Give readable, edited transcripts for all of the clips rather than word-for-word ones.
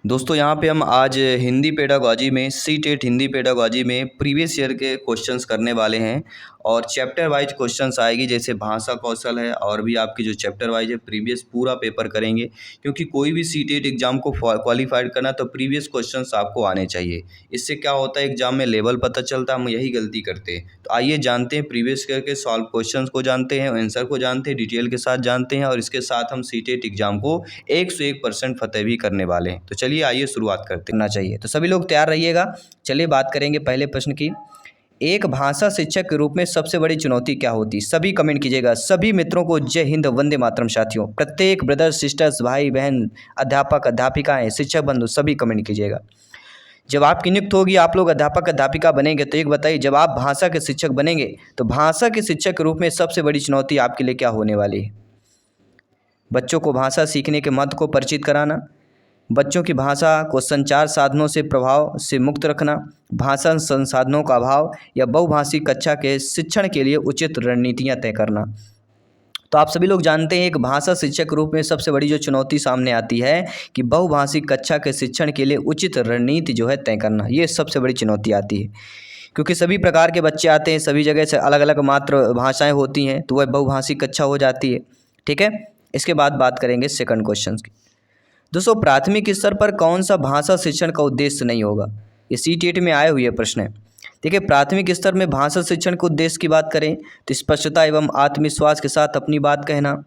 दोस्तों यहाँ पे हम आज हिंदी पेडागॉजी में सी-टेट हिंदी पेडागॉजी में प्रीवियस ईयर के क्वेश्चंस करने वाले हैं और चैप्टर वाइज क्वेश्चंस आएगी। जैसे भाषा कौशल है और भी आपकी जो चैप्टर वाइज है प्रीवियस पूरा पेपर करेंगे, क्योंकि कोई भी सी-टेट एग्ज़ाम को क्वालिफाइड करना तो प्रीवियस क्वेश्चंस आपको आने चाहिए। इससे क्या होता है, एग्ज़ाम में लेवल पता चलता है। हम यही गलती करते हैं। तो आइए जानते हैं प्रीवियस ईयर के सॉल्व क्वेश्चंस को, जानते हैं आंसर को, जानते हैं डिटेल के साथ जानते हैं, और इसके साथ हम सी-टेट एग्ज़ाम को 101% फतेह भी करने वाले हैं। तो चलिए आइए शुरुआत करना चाहिए। तो सभी लोग तैयार रहिएगा। चलिए बात करेंगे पहले प्रश्न की। एक भाषा शिक्षक के रूप में सबसे बड़ी चुनौती क्या होती? सभी कमेंट कीजिएगा। सभी मित्रों को जय हिंद, वंदे मातरम। साथियों, प्रत्येक ब्रदर्स सिस्टर्स, भाई बहन, अध्यापक अध्यापिकाएं, शिक्षक बंधु, सभी कमेंट कीजिएगा। जब आपकी नियुक्ति होगी, आप लोग अध्यापक अध्यापिका बनेंगे, तो एक बताइए, जब आप भाषा के शिक्षक बनेंगे तो भाषा के शिक्षक के रूप में सबसे बड़ी चुनौती आपके लिए क्या होने वाली है? बच्चों को भाषा सीखने के महत्व को परिचित कराना, बच्चों की भाषा को संचार साधनों से प्रभाव से मुक्त रखना, भाषा संसाधनों का अभाव, या बहुभाषी कक्षा के शिक्षण के लिए उचित रणनीतियां तय करना। तो आप सभी लोग जानते हैं, एक भाषा शिक्षक के रूप में सबसे बड़ी जो चुनौती सामने आती है कि बहुभाषी कक्षा के शिक्षण के लिए उचित रणनीति जो है तय करना, ये सबसे बड़ी चुनौती आती है। क्योंकि सभी प्रकार के बच्चे आते हैं, सभी जगह से अलग अलग मातृभाषाएं होती हैं, तो वह बहुभाषी कक्षा हो जाती है। ठीक है, इसके बाद बात करेंगे सेकंड क्वेश्चन की। दोस्तों, प्राथमिक स्तर पर कौन सा भाषा शिक्षण का उद्देश्य नहीं होगा? ये सी-टेट में आए हुए प्रश्न है। देखिए, प्राथमिक स्तर में भाषा शिक्षण के उद्देश्य की बात करें तो स्पष्टता एवं आत्मविश्वास के साथ अपनी बात कहना,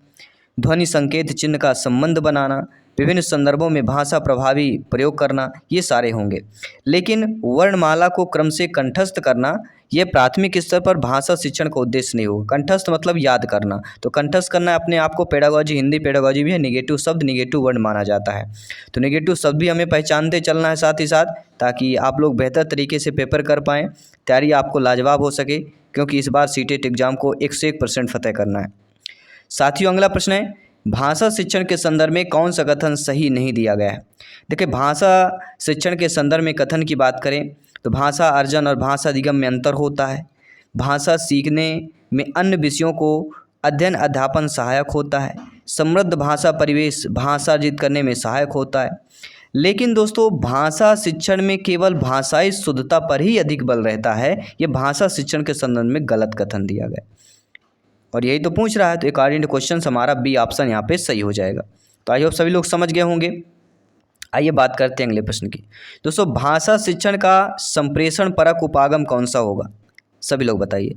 ध्वनि संकेत चिन्ह का संबंध बनाना, विभिन्न संदर्भों में भाषा प्रभावी प्रयोग करना, ये सारे होंगे। लेकिन वर्णमाला को क्रम से कंठस्थ करना, यह प्राथमिक स्तर पर भाषा शिक्षण का उद्देश्य नहीं होगा। कंठस्थ मतलब याद करना, तो कंठस्थ करना अपने आप को पेडागॉजी, हिंदी पेडागॉजी भी है, निगेटिव शब्द निगेटिव वर्ड माना जाता है। तो निगेटिव शब्द भी हमें पहचानते चलना है साथ ही साथ, ताकि आप लोग बेहतर तरीके से पेपर कर पाएँ, तैयारी आपको लाजवाब हो सके, क्योंकि इस बार सी-टेट एग्ज़ाम को 101% फतेह करना है। साथियों, अगला प्रश्न है, भाषा शिक्षण के संदर्भ में कौन सा कथन सही नहीं दिया गया है? देखिए, भाषा शिक्षण के संदर्भ में कथन की बात करें तो भाषा अर्जन और भाषा अधिगम में अंतर होता है। भाषा सीखने में अन्य विषयों को अध्ययन अध्यापन सहायक होता है। समृद्ध भाषा परिवेश भाषा अर्जित करने में सहायक होता है। लेकिन दोस्तों, भाषा शिक्षण में केवल भाषाई शुद्धता पर ही अधिक बल रहता है। ये भाषा शिक्षण के संदर्भ में गलत कथन दिया गया, और यही तो पूछ रहा है। तो अकॉर्डिंग टू क्वेश्चन हमारा बी ऑप्शन यहाँ पे सही हो जाएगा। तो आई होप सभी लोग समझ गए होंगे। आइए बात करते हैं अगले प्रश्न की। दोस्तों, भाषा शिक्षण का संप्रेषण परक उपागम कौन सा होगा? सभी लोग बताइए।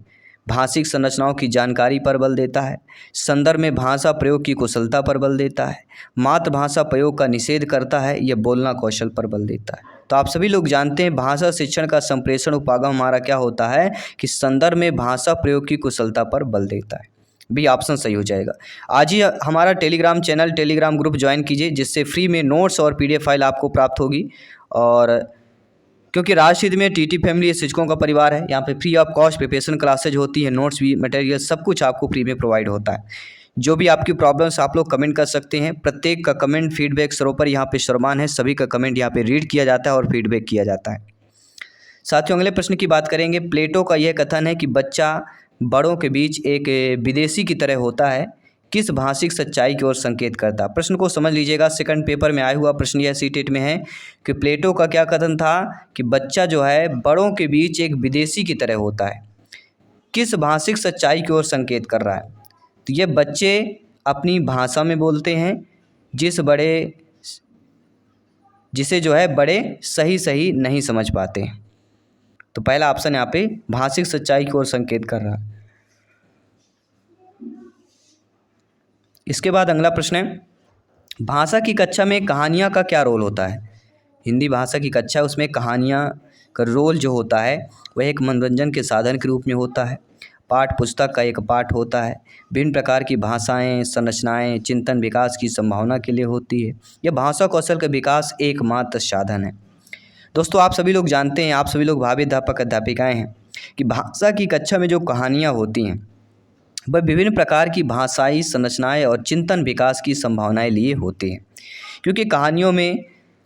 भाषिक संरचनाओं की जानकारी पर बल देता है, संदर्भ में भाषा प्रयोग की कुशलता पर बल देता है, मातृभाषा प्रयोग का निषेध करता है, यह बोलना कौशल पर बल देता है। तो आप सभी लोग जानते हैं, भाषा शिक्षण का संप्रेषण उपागम हमारा क्या होता है कि संदर्भ में भाषा प्रयोग की कुशलता पर बल देता है। बी ऑप्शन सही हो जाएगा। आज ही हमारा Telegram channel, Telegram group join कीजिए, जिससे फ्री में नोट्स और PDF फाइल आपको प्राप्त होगी। और क्योंकि राजहित में TT फैमिली शिक्षकों का परिवार है, यहाँ पे free of cost preparation classes होती है, नोट्स भी, मटेरियल सब कुछ आपको फ्री में प्रोवाइड होता है। जो भी आपकी प्रॉब्लम्स आप लोग कमेंट कर सकते हैं। प्रत्येक का कमेंट फीडबैक सरोपर यहाँ पे शर्मान है, सभी का कमेंट यहाँ पे रीड किया जाता है और फीडबैक किया जाता है। साथियों, अगले प्रश्न की बात करेंगे। प्लेटो का यह कथन है कि बच्चा बड़ों के बीच एक विदेशी की तरह होता है, किस भाषिक सच्चाई की ओर संकेत करता? प्रश्न को समझ लीजिएगा, सेकंड पेपर में आया हुआ प्रश्न यह सी-टेट में है कि प्लेटो का क्या कथन था कि बच्चा जो है बड़ों के बीच एक विदेशी की तरह होता है, किस भाषिक सच्चाई की ओर संकेत कर रहा है? तो ये बच्चे अपनी भाषा में बोलते हैं, जिसे जो है बड़े सही सही नहीं समझ पाते। तो पहला ऑप्शन यहाँ पे भाषिक सच्चाई की ओर संकेत कर रहा है। इसके बाद अगला प्रश्न है, भाषा की कक्षा में कहानियाँ का क्या रोल होता है? हिंदी भाषा की कक्षा, उसमें कहानियाँ का रोल जो होता है वह एक मनोरंजन के साधन के रूप में होता है। पाठ पुस्तक का एक पाठ होता है। विभिन्न प्रकार की भाषाएं, संरचनाएं चिंतन विकास की संभावना के लिए होती है। यह भाषा कौशल का विकास एकमात्र साधन है। दोस्तों, आप सभी लोग जानते हैं, आप सभी लोग भावी अध्यापक अध्यापिकाएँ हैं, कि भाषा की कक्षा में जो कहानियाँ होती हैं वह विभिन्न प्रकार की भाषाई संरचनाएं और चिंतन विकास की संभावनाएं लिए होती हैं। क्योंकि कहानियों में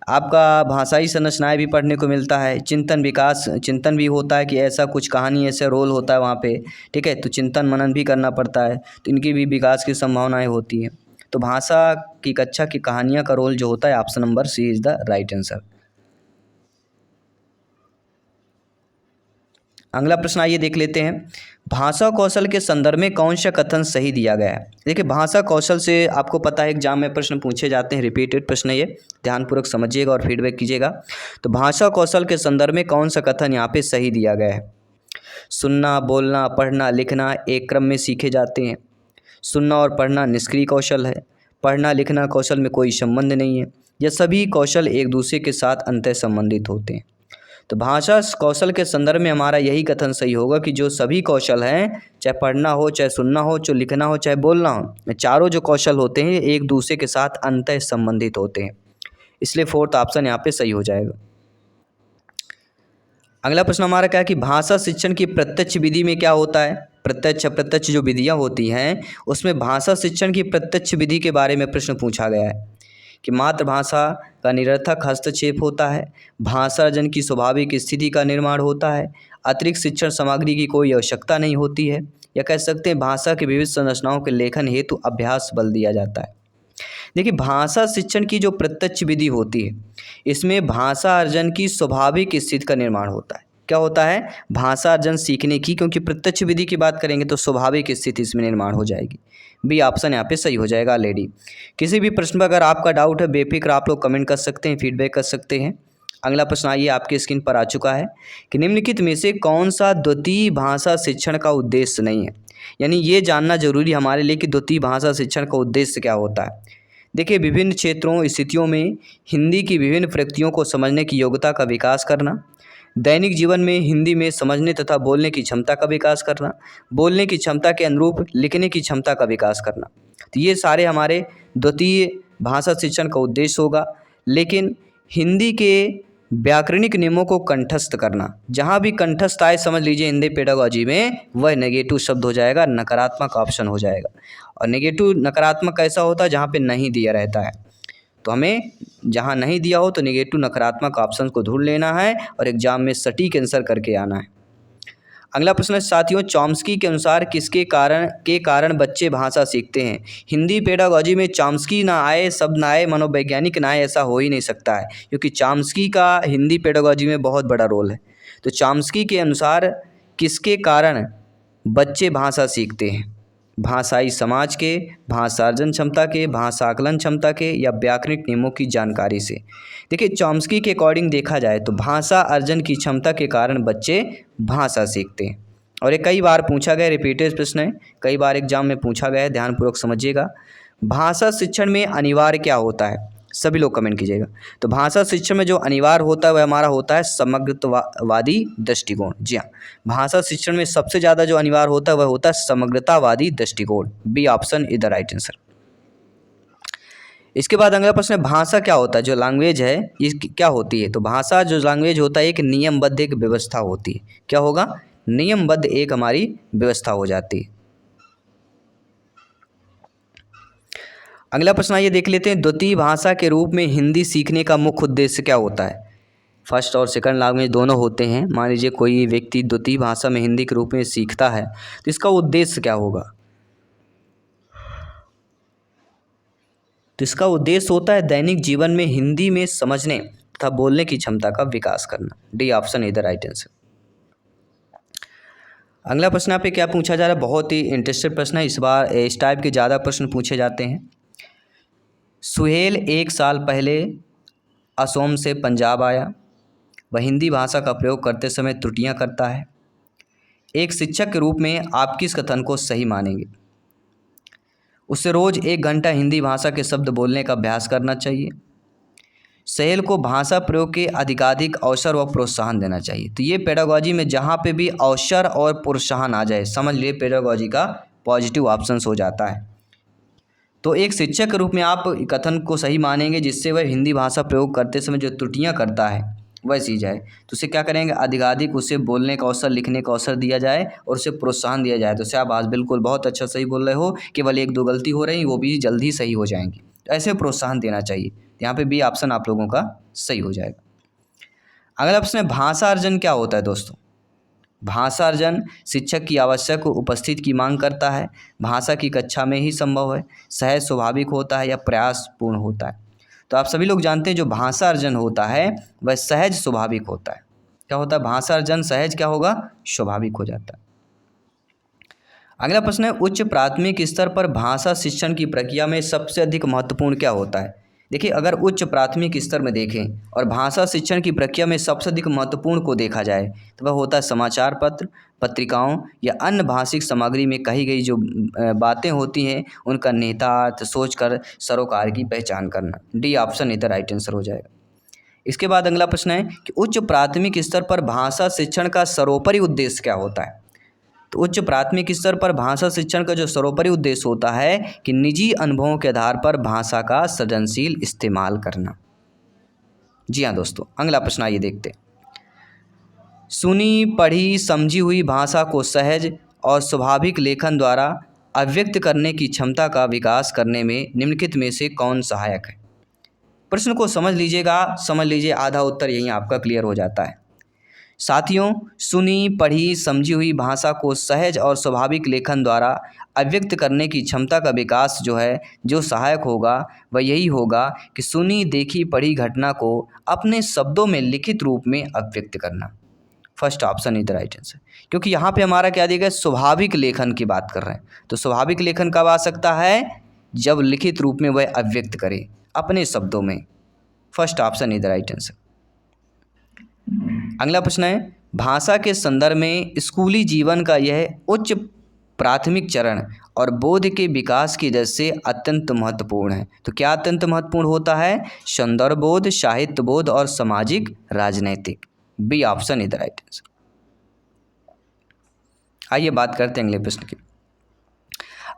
आपका भाषाई संरचनाएं भी पढ़ने को मिलता है, चिंतन विकास, चिंतन भी होता है कि ऐसा कुछ कहानी, ऐसा रोल होता है वहाँ पे। ठीक है, तो चिंतन मनन भी करना पड़ता है, तो इनकी भी विकास की संभावनाएं होती हैं। तो भाषा की कक्षा की कहानियाँ का रोल जो होता है option number C is the right answer. अगला प्रश्न आइए देख लेते हैं, भाषा कौशल के संदर्भ में कौन सा कथन सही दिया गया है। देखिए भाषा कौशल से आपको पता है एग्जाम में प्रश्न पूछे जाते हैं, रिपीटेड प्रश्न है ये, ध्यानपूर्वक समझिएगा और फीडबैक कीजिएगा। तो भाषा कौशल के संदर्भ में कौन सा कथन यहाँ पे सही दिया गया है। सुनना, बोलना, पढ़ना, लिखना एक क्रम में सीखे जाते हैं। सुनना और पढ़ना निष्क्रिय कौशल है। पढ़ना लिखना कौशल में कोई संबंध नहीं है। यह सभी कौशल एक दूसरे के साथ अंतः संबंधित होते हैं। तो भाषा कौशल के संदर्भ में हमारा यही कथन सही होगा कि जो सभी कौशल हैं, चाहे पढ़ना हो, चाहे सुनना हो, चाहे लिखना हो, चाहे बोलना हो, ये चारों जो कौशल होते हैं एक दूसरे के साथ अंतः संबंधित होते हैं। इसलिए फोर्थ ऑप्शन यहाँ पे सही हो जाएगा। अगला प्रश्न हमारा क्या है कि भाषा शिक्षण की प्रत्यक्ष विधि में क्या होता है। प्रत्यक्ष अप्रत्यक्ष जो विधियाँ होती हैं उसमें भाषा शिक्षण की प्रत्यक्ष विधि के बारे में प्रश्न पूछा गया है कि मातृभाषा का निरर्थक हस्तक्षेप होता है, भाषा अर्जन की स्वाभाविक स्थिति का निर्माण होता है, अतिरिक्त शिक्षण सामग्री की कोई आवश्यकता नहीं होती है, या कह सकते हैं भाषा की विविध संरचनाओं के लेखन हेतु अभ्यास बल दिया जाता है। देखिए भाषा शिक्षण की जो प्रत्यक्ष विधि होती है इसमें भाषा अर्जन की स्वाभाविक स्थिति का निर्माण होता है। क्या होता है, भाषा अर्जन सीखने की, क्योंकि प्रत्यक्ष विधि की बात करेंगे तो स्वाभाविक स्थिति इसमें निर्माण हो जाएगी। बी ऑप्शन यहाँ पे सही हो जाएगा ऑलरेडी। किसी भी प्रश्न पर अगर आपका डाउट है बेफिक्र आप लोग कमेंट कर सकते हैं, फीडबैक कर सकते हैं। अगला प्रश्न आइए आपके स्क्रीन पर आ चुका है कि निम्नलिखित में से कौन सा द्वितीय भाषा शिक्षण का उद्देश्य नहीं है। यानी ये जानना जरूरी हमारे लिए कि द्वितीय भाषा शिक्षण का उद्देश्य क्या होता है। देखिए विभिन्न क्षेत्रों स्थितियों में हिंदी की विभिन्न प्रकृतियों को समझने की योग्यता का विकास करना, दैनिक जीवन में हिंदी में समझने तथा बोलने की क्षमता का विकास करना, बोलने की क्षमता के अनुरूप लिखने की क्षमता का विकास करना। तो ये सारे हमारे द्वितीय भाषा शिक्षण का उद्देश्य होगा। लेकिन हिंदी के व्याकरणिक नियमों को कंठस्थ करना, जहाँ भी कंठस्थ आए समझ लीजिए हिंदी पेडागॉजी में वह नेगेटिव शब्द हो जाएगा, नकारात्मक ऑप्शन हो जाएगा। और नेगेटिव नकारात्मक कैसा होता है, जहाँ पे नहीं दिया रहता है। तो हमें जहाँ नहीं दिया हो तो नेगेटिव नकारात्मक ऑप्शन को ढूंढ लेना है और एग्जाम में सटीक आंसर करके आना है। अगला प्रश्न है साथियों, चॉम्स्की के अनुसार किसके कारण बच्चे भाषा सीखते हैं। हिंदी पेडागॉजी में चॉम्स्की ना आए, शब्द ना आए, मनोवैज्ञानिक ना आए, ऐसा हो ही नहीं सकता है, क्योंकि चॉम्स्की का हिंदी पेडागॉजी में बहुत बड़ा रोल है। तो चॉम्स्की के अनुसार किसके कारण बच्चे भाषा सीखते हैं, भाषाई समाज के, भाषार्जन क्षमता के, भाषा आकलन क्षमता के, या व्याकरणिक नियमों की जानकारी से। देखिए चॉम्स्की के अकॉर्डिंग देखा जाए तो भाषा अर्जन की क्षमता के कारण बच्चे भाषा सीखते हैं। और ये कई बार पूछा गया, रिपीटेड प्रश्न है, कई बार एग्जाम में पूछा गया है, ध्यानपूर्वक समझिएगा। भाषा शिक्षण में अनिवार्य क्या होता है, सभी लोग कमेंट कीजिएगा। तो भाषा शिक्षण में जो अनिवार्य होता है वह हमारा होता है समग्रतावादी दृष्टिकोण। जी हाँ, भाषा शिक्षण में सबसे ज़्यादा जो अनिवार्य होता है वह होता है समग्रतावादी दृष्टिकोण। B option is the right answer. इसके बाद अगला प्रश्न है भाषा क्या होता है, जो लैंग्वेज है ये क्या होती है। तो भाषा जो लैंग्वेज होता है एक नियमबद्ध एक व्यवस्था होती है। क्या होगा, नियमबद्ध एक हमारी व्यवस्था हो जाती है। अगला प्रश्न ये देख लेते हैं, द्वितीय भाषा के रूप में हिंदी सीखने का मुख्य उद्देश्य क्या होता है। फर्स्ट और सेकंड लैंग्वेज दोनों होते हैं। मान लीजिए कोई व्यक्ति द्वितीय भाषा में हिंदी के रूप में सीखता है तो इसका उद्देश्य क्या होगा। तो इसका उद्देश्य होता है दैनिक जीवन में हिंदी में समझने तथा बोलने की क्षमता का विकास करना। D option is the right answer. अगला प्रश्न यहाँ पे क्या पूछा जा रहा है, बहुत ही इंटरेस्टेड प्रश्न है। इस बार इस टाइप के ज़्यादा प्रश्न पूछे जाते हैं। सुहेल 1 साल पहले असम से पंजाब आया। वह हिंदी भाषा का प्रयोग करते समय त्रुटियां करता है। एक शिक्षक के रूप में आप किस कथन को सही मानेंगे। उसे रोज़ 1 घंटा हिंदी भाषा के शब्द बोलने का अभ्यास करना चाहिए। सुहेल को भाषा प्रयोग के अधिकाधिक अवसर व प्रोत्साहन देना चाहिए। तो ये पेडागॉजी में जहाँ पे भी अवसर और प्रोत्साहन आ जाए समझ लिए पेडागॉजी का पॉजिटिव ऑप्शंस हो जाता है। तो एक शिक्षक के रूप में आप कथन को सही मानेंगे जिससे वह हिंदी भाषा प्रयोग करते समय जो त्रुटियां करता है वह सी जाए। तो उसे क्या करेंगे, अधिकाधिक उसे बोलने का अवसर, लिखने का अवसर दिया जाए और उसे प्रोत्साहन दिया जाए। तो शाबाश, बिल्कुल बहुत अच्छा सही बोल रहे हो, केवल 1-2 गलती हो रही वो भी जल्दी सही हो जाएंगी। तो ऐसे प्रोत्साहन देना चाहिए। यहाँ पे बी ऑप्शन आप लोगों का सही हो जाएगा। अगला प्रश्न है भाषा अर्जन क्या होता है दोस्तों। भाषार्जन शिक्षक की आवश्यक उपस्थिति की मांग करता है, भाषा की कक्षा में ही संभव है, सहज स्वाभाविक होता है या प्रयासपूर्ण होता है। तो आप सभी लोग जानते हैं जो भाषा अर्जन होता है वह सहज स्वाभाविक होता है। क्या होता है? भाषा अर्जन सहज क्या होगा? स्वाभाविक हो जाता है। अगला प्रश्न है, उच्च प्राथमिक स्तर पर भाषा शिक्षण की प्रक्रिया में सबसे अधिक महत्वपूर्ण क्या होता है? देखिए, अगर उच्च प्राथमिक स्तर में देखें और भाषा शिक्षण की प्रक्रिया में सबसे अधिक महत्वपूर्ण को देखा जाए तो वह होता है समाचार पत्र, पत्रिकाओं या अन्य भाषिक सामग्री में कही गई जो बातें होती हैं उनका निहितार्थ सोचकर सरोकार की पहचान करना। डी ऑप्शन इधर राइट आंसर हो जाएगा। इसके बाद अगला प्रश्न है कि उच्च प्राथमिक स्तर पर भाषा शिक्षण का सर्वोपरि उद्देश्य क्या होता है? तो उच्च प्राथमिक स्तर पर भाषा शिक्षण का जो सर्वोपरि उद्देश्य होता है कि निजी अनुभवों के आधार पर भाषा का सृजनशील इस्तेमाल करना। जी हाँ दोस्तों, अगला प्रश्न आइए देखते हैं। सुनी पढ़ी समझी हुई भाषा को सहज और स्वाभाविक लेखन द्वारा अभिव्यक्त करने की क्षमता का विकास करने में निम्नलिखित में से कौन सहायक है? प्रश्न को समझ लीजिएगा, समझ लीजिए आधा उत्तर यहीं आपका क्लियर हो जाता है। साथियों, सुनी पढ़ी समझी हुई भाषा को सहज और स्वाभाविक लेखन द्वारा अभिव्यक्त करने की क्षमता का विकास जो है जो सहायक होगा वह यही होगा कि सुनी देखी पढ़ी घटना को अपने शब्दों में लिखित रूप में अभिव्यक्त करना। First option is the right answer, क्योंकि यहाँ पे हमारा क्या दिया गया? स्वाभाविक लेखन की बात कर रहे हैं। तो स्वाभाविक लेखन कब आ सकता है? जब लिखित रूप में वह अभिव्यक्त करे अपने शब्दों में। First option is the right answer. अगला प्रश्न है, भाषा के संदर्भ में स्कूली जीवन का यह उच्च प्राथमिक चरण और बोध के विकास की दृष्टि से अत्यंत महत्वपूर्ण है। तो क्या अत्यंत महत्वपूर्ण होता है? संदर्भ बोध, साहित्य बोध और सामाजिक राजनैतिक। B option is the right answer. आइए बात करते हैं अगले प्रश्न की।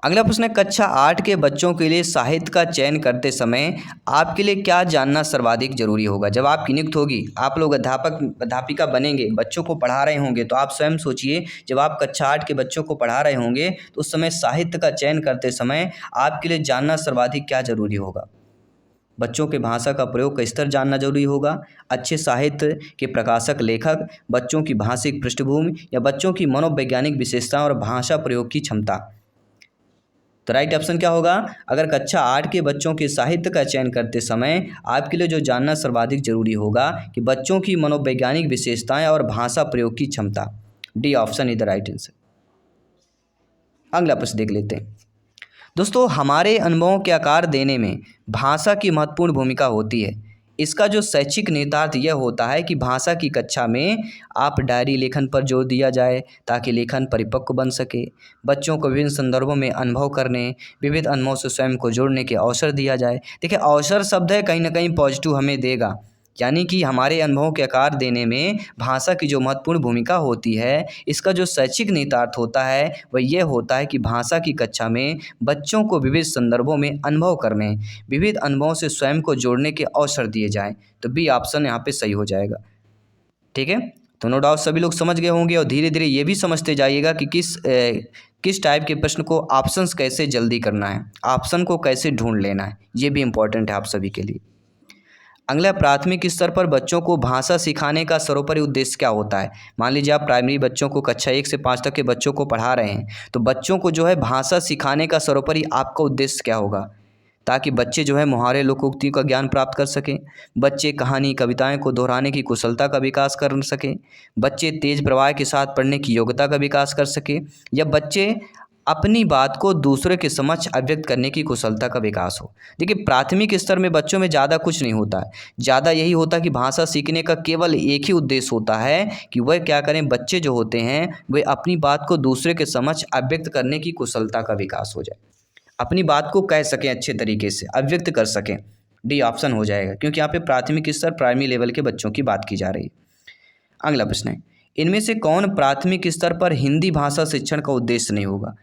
अगला प्रश्न है, कक्षा 8 के बच्चों के लिए साहित्य का चयन करते समय आपके लिए क्या जानना सर्वाधिक जरूरी होगा? जब आपकी नियुक्ति होगी, आप लोग अध्यापिका बनेंगे, बच्चों को पढ़ा रहे होंगे, तो आप स्वयं सोचिए जब आप कक्षा 8 के बच्चों को पढ़ा रहे होंगे तो उस समय साहित्य का चयन करते समय आपके लिए जानना सर्वाधिक क्या जरूरी होगा? बच्चों के भाषा का प्रयोग का स्तर जानना जरूरी होगा, अच्छे साहित्य के प्रकाशक लेखक, बच्चों की भाषिक पृष्ठभूमि या बच्चों की मनोवैज्ञानिक विशेषताएं और भाषा प्रयोग की क्षमता। तो राइट ऑप्शन क्या होगा? अगर कक्षा 8 के बच्चों के साहित्य का चयन करते समय आपके लिए जो जानना सर्वाधिक जरूरी होगा कि बच्चों की मनोवैज्ञानिक विशेषताएं और भाषा प्रयोग की क्षमता। D option is the right answer. अगला प्रश्न देख लेते हैं। दोस्तों, हमारे अनुभवों के आकार देने में भाषा की महत्वपूर्ण भूमिका होती है। इसका जो शैक्षिक निहितार्थ यह होता है कि भाषा की कक्षा में आप डायरी लेखन पर जोर दिया जाए ताकि लेखन परिपक्व बन सके, बच्चों को विभिन्न संदर्भों में अनुभव करने, विविध अनुभवों से स्वयं को जोड़ने के अवसर दिया जाए। देखिए, अवसर शब्द है कहीं ना कहीं पॉजिटिव हमें देगा, यानी कि हमारे अनुभवों के आकार देने में भाषा की जो महत्वपूर्ण भूमिका होती है, इसका जो शैक्षिक निहितार्थ होता है वह यह होता है कि भाषा की कक्षा में बच्चों को विविध संदर्भों में अनुभव करने, विविध अनुभवों से स्वयं को जोड़ने के अवसर दिए जाएं। तो बी ऑप्शन यहाँ पे सही हो जाएगा। ठीक है, तो नो डाउट सभी लोग समझ गए होंगे और धीरे धीरे ये भी समझते जाइएगा कि किस टाइप के प्रश्न को ऑप्शंस कैसे जल्दी करना है, ऑप्शन को कैसे ढूंढ लेना है, ये भी इंपॉर्टेंट है आप सभी के लिए। अगला, प्राथमिक स्तर पर बच्चों को भाषा सिखाने का सर्वोपरि उद्देश्य क्या होता है? मान लीजिए आप प्राइमरी बच्चों को कक्षा 1 से 5 तक के बच्चों को पढ़ा रहे हैं, तो बच्चों को जो है भाषा सिखाने का सर्वोपरि आपका उद्देश्य क्या होगा? ताकि बच्चे जो है मुहावरे लोकोक्ति का ज्ञान प्राप्त कर सकें, बच्चे कहानी कविताएं को दोहराने की कुशलता का विकास कर सकें, बच्चे तेज प्रवाह के साथ पढ़ने की योग्यता का विकास कर सकें, या बच्चे अपनी बात को दूसरे के समक्ष अभिव्यक्त करने की कुशलता का विकास हो। देखिए, प्राथमिक स्तर में बच्चों में ज़्यादा कुछ नहीं होता है, ज़्यादा यही होता है कि भाषा सीखने का केवल एक ही उद्देश्य होता है कि वह क्या करें, बच्चे जो होते हैं वे अपनी बात को दूसरे के समक्ष अभिव्यक्त करने की कुशलता का विकास हो जाए, अपनी बात को कह सकें, अच्छे तरीके से अभिव्यक्त कर सकें। डी ऑप्शन हो जाएगा, क्योंकि यहाँ पे प्राथमिक स्तर प्राइमरी लेवल के बच्चों की बात की जा रही है। अगला प्रश्न है, इनमें से कौन प्राथमिक स्तर पर हिंदी भाषा शिक्षण का उद्देश्य नहीं होगा?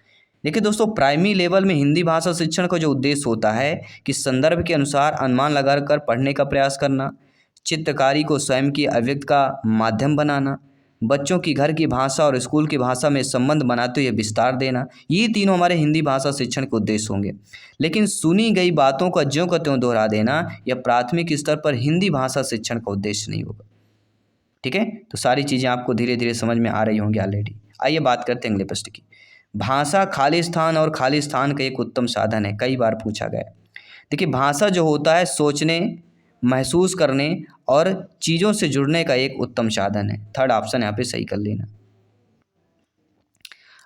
देखिए दोस्तों, प्राइमरी लेवल में हिंदी भाषा शिक्षण का जो उद्देश्य होता है कि संदर्भ के अनुसार अनुमान लगाकर पढ़ने का प्रयास करना, चित्रकारी को स्वयं की अभिव्यक्ति का माध्यम बनाना, बच्चों की घर की भाषा और स्कूल की भाषा में संबंध बनाते हुए विस्तार देना, ये तीनों हमारे हिंदी भाषा शिक्षण के उद्देश्य होंगे। लेकिन सुनी गई बातों का ज्यों का त्यों दोहरा देना यह प्राथमिक स्तर पर हिंदी भाषा शिक्षण का उद्देश्य नहीं होगा। ठीक है, तो सारी चीज़ें आपको धीरे धीरे समझ में आ रही होंगी ऑलरेडी। आइए बात करते हैं अगले प्रश्न की। भाषा खालिस्तान और खालिस्तान का एक उत्तम साधन है, कई बार पूछा गया है। देखिए भाषा जो होता है सोचने, महसूस करने और चीज़ों से जुड़ने का एक उत्तम साधन है। थर्ड ऑप्शन यहाँ पे सही कर लेना।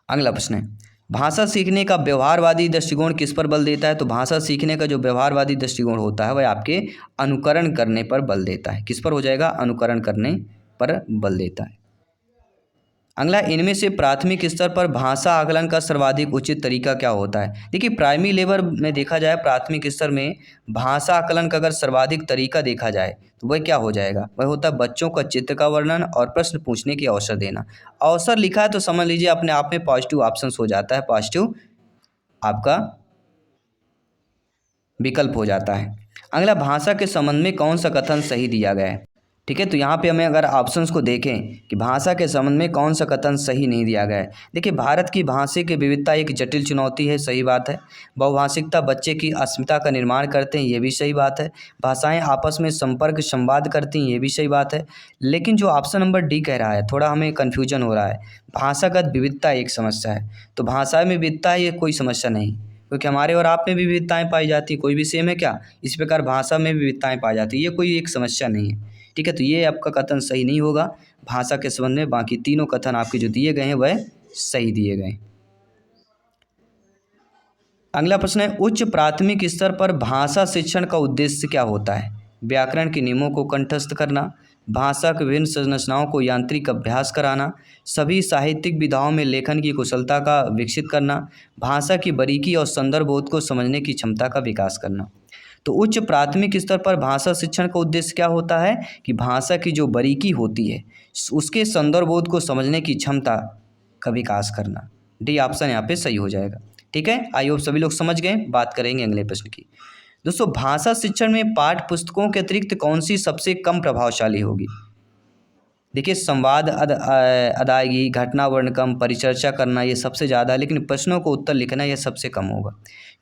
अगला प्रश्न है, भाषा सीखने का व्यवहारवादी दृष्टिकोण किस पर बल देता है? तो भाषा सीखने का जो व्यवहारवादी दृष्टिकोण होता है वह आपके अनुकरण करने पर बल देता है। किस पर हो जाएगा? अनुकरण करने पर बल देता है। अगला, इनमें से प्राथमिक स्तर पर भाषा आकलन का सर्वाधिक उचित तरीका क्या होता है? देखिए प्राइमरी लेवल में देखा जाए, प्राथमिक स्तर में भाषा आकलन का अगर सर्वाधिक तरीका देखा जाए तो वह क्या हो जाएगा? वह होता है बच्चों का चित्र का वर्णन और प्रश्न पूछने की अवसर देना। अवसर लिखा है तो समझ लीजिए अपने आप में पॉजिटिव ऑप्शन हो जाता है, पॉजिटिव आपका विकल्प हो जाता है। अगला, भाषा के संबंध में कौन सा कथन सही दिया गया है? ठीक है, तो यहाँ पे हमें अगर ऑप्शंस को देखें कि भाषा के संबंध में कौन सा कथन सही नहीं दिया गया है। देखिए भारत की भाषा की विविधता एक जटिल चुनौती है, सही बात है। बहुभाषिकता बच्चे की अस्मिता का निर्माण करते हैं, ये भी सही बात है। भाषाएं आपस में संपर्क संवाद करती हैं, ये भी सही बात है। लेकिन जो ऑप्शन नंबर डी कह रहा है थोड़ा हमें कन्फ्यूजन हो रहा है। भाषागत विविधता एक समस्या है, तो भाषा में विविधता है ये कोई समस्या नहीं, क्योंकि हमारे और आप में भी विविधताएं पाई जाती हैं, कोई भी सेम है क्या? इस प्रकार भाषा में विविधताएं पाई जाती है, ये कोई एक समस्या नहीं है। ठीक है, तो ये आपका कथन सही नहीं होगा भाषा के संबंध में। बाकी तीनों कथन आपके जो दिए गए हैं वह सही दिए गए। अगला प्रश्न है, उच्च प्राथमिक स्तर पर भाषा शिक्षण का उद्देश्य क्या होता है? व्याकरण के नियमों को कंठस्थ करना, भाषा के विभिन्न संरचनाओं को यांत्रिक अभ्यास कराना, सभी साहित्यिक विधाओं में लेखन की कुशलता का विकसित करना, भाषा की बारीकी और संदर्भ बोध को समझने की क्षमता का विकास करना। तो उच्च प्राथमिक स्तर पर भाषा शिक्षण का उद्देश्य क्या होता है कि भाषा की जो बारीकी होती है उसके संदर्भ बोध को समझने की क्षमता का विकास करना। डी ऑप्शन यहाँ पे सही हो जाएगा। ठीक है, आई होप सभी लोग समझ गए। बात करेंगे अगले प्रश्न की। दोस्तों भाषा शिक्षण में पाठ्य पुस्तकों के अतिरिक्त कौन सी सबसे कम प्रभावशाली होगी? देखिए संवाद अदायगी, घटना वर्णकम, परिचर्चा करना ये सबसे ज़्यादा है, लेकिन प्रश्नों को उत्तर लिखना यह सबसे कम होगा,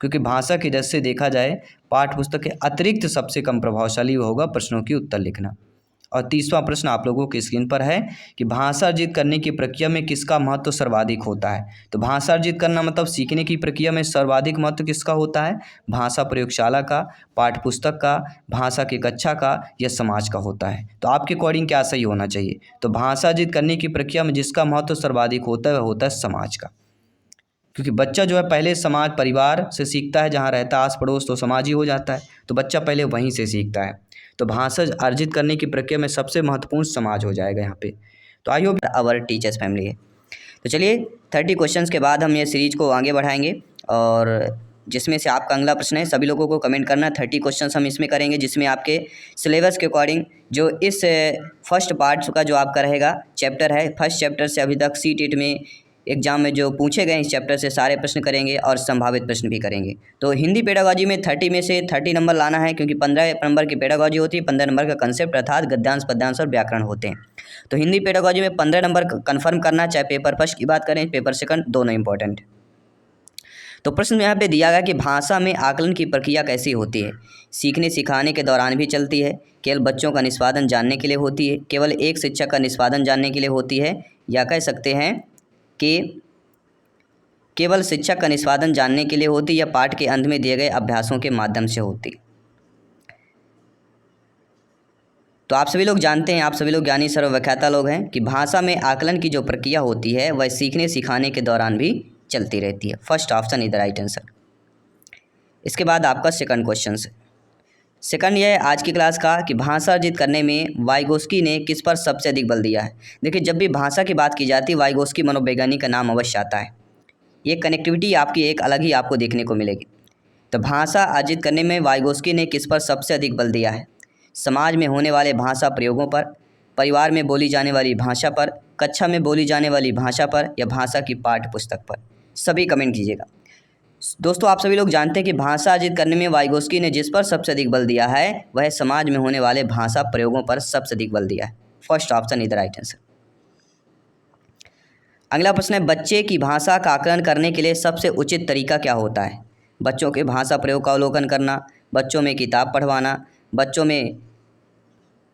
क्योंकि भाषा की दृष्टि से देखा जाए पाठ्य पुस्तक के अतिरिक्त सबसे कम प्रभावशाली होगा प्रश्नों की उत्तर लिखना। और तीसरा प्रश्न आप लोगों की स्क्रीन पर है कि भाषा अर्जित करने की प्रक्रिया में किसका महत्व सर्वाधिक होता है? तो भाषा अर्जित करना मतलब सीखने की प्रक्रिया में सर्वाधिक महत्व किसका होता है? भाषा प्रयोगशाला का, पाठ्य पुस्तक का, भाषा की कक्षा का या समाज का होता है। तो आपके अकॉर्डिंग क्या सही होना चाहिए? तो भाषा अर्जित करने की प्रक्रिया में जिसका महत्व सर्वाधिक होता है वह होता है समाज का, क्योंकि बच्चा जो है पहले समाज परिवार से सीखता है, जहाँ रहता है आस पड़ोस तो समाज ही हो जाता है, तो बच्चा पहले वहीं से सीखता है। तो भाषा अर्जित करने की प्रक्रिया में सबसे महत्वपूर्ण समाज हो जाएगा यहाँ पे। तो I hope our teachers family है। तो चलिए 30 क्वेश्चंस के बाद हम ये सीरीज को आगे बढ़ाएंगे, और जिसमें से आपका अगला प्रश्न है सभी लोगों को कमेंट करना। 30 क्वेश्चंस हम इसमें करेंगे, जिसमें आपके सिलेबस के अकॉर्डिंग जो इस फर्स्ट पार्ट का जो आपका रहेगा चैप्टर है, फर्स्ट चैप्टर से अभी तक सीटेट में एग्जाम में जो पूछे गए इस चैप्टर से सारे प्रश्न करेंगे और संभावित प्रश्न भी करेंगे। तो हिंदी पेडागॉजी में 30 में से 30 नंबर लाना है, क्योंकि 15 नंबर की पेडागॉजी होती है, 15 नंबर का कंसेप्ट अर्थात गद्यांश, पद्यांश और व्याकरण होते हैं। तो हिंदी पेडागॉजी में 15 नंबर कन्फर्म करना, चाहे पेपर फर्स्ट की बात करें पेपर सेकंड, दोनों इंपॉर्टेंट। तो प्रश्न यहाँ पे दिया गया कि भाषा में आकलन की प्रक्रिया कैसी होती है? सीखने सिखाने के दौरान भी चलती है, केवल बच्चों का निष्पादन जानने के लिए होती है, केवल एक शिक्षक का निष्पादन जानने के लिए होती है, या कह सकते हैं कि केवल शिक्षक का निष्पादन जानने के लिए होती, या पाठ के अंत में दिए गए अभ्यासों के माध्यम से होती। तो आप सभी लोग जानते हैं, आप सभी लोग ज्ञानी सर्वव्याख्याता लोग हैं कि भाषा में आकलन की जो प्रक्रिया होती है वह सीखने सिखाने के दौरान भी चलती रहती है। First option is the right answer. इसके बाद आपका सेकंड क्वेश्चन है। सेकंड ये है आज की क्लास का कि भाषा अर्जित करने में वाइगोस्की ने किस पर सबसे अधिक बल दिया है? देखिए जब भी भाषा की बात की जाती है वाइगोस्की मनोवैज्ञानिक का नाम अवश्य आता है। ये कनेक्टिविटी आपकी एक अलग ही आपको देखने को मिलेगी। तो भाषा अर्जित करने में वाइगोस्की ने किस पर सबसे अधिक बल दिया है? समाज में होने वाले भाषा प्रयोगों पर, परिवार में बोली जाने वाली भाषा पर, कक्षा में बोली जाने वाली भाषा पर, या भाषा की पाठ्य पुस्तक पर? सभी कमेंट कीजिएगा। दोस्तों आप सभी लोग जानते हैं कि भाषा अर्जित करने में वाइगोस्की ने जिस पर सबसे अधिक बल दिया है वह समाज में होने वाले भाषा प्रयोगों पर सबसे अधिक बल दिया है। First option is the right answer. अगला प्रश्न है बच्चे की भाषा का आकलन करने के लिए सबसे उचित तरीका क्या होता है? बच्चों के भाषा प्रयोग का अवलोकन करना, बच्चों में किताब पढ़वाना, बच्चों में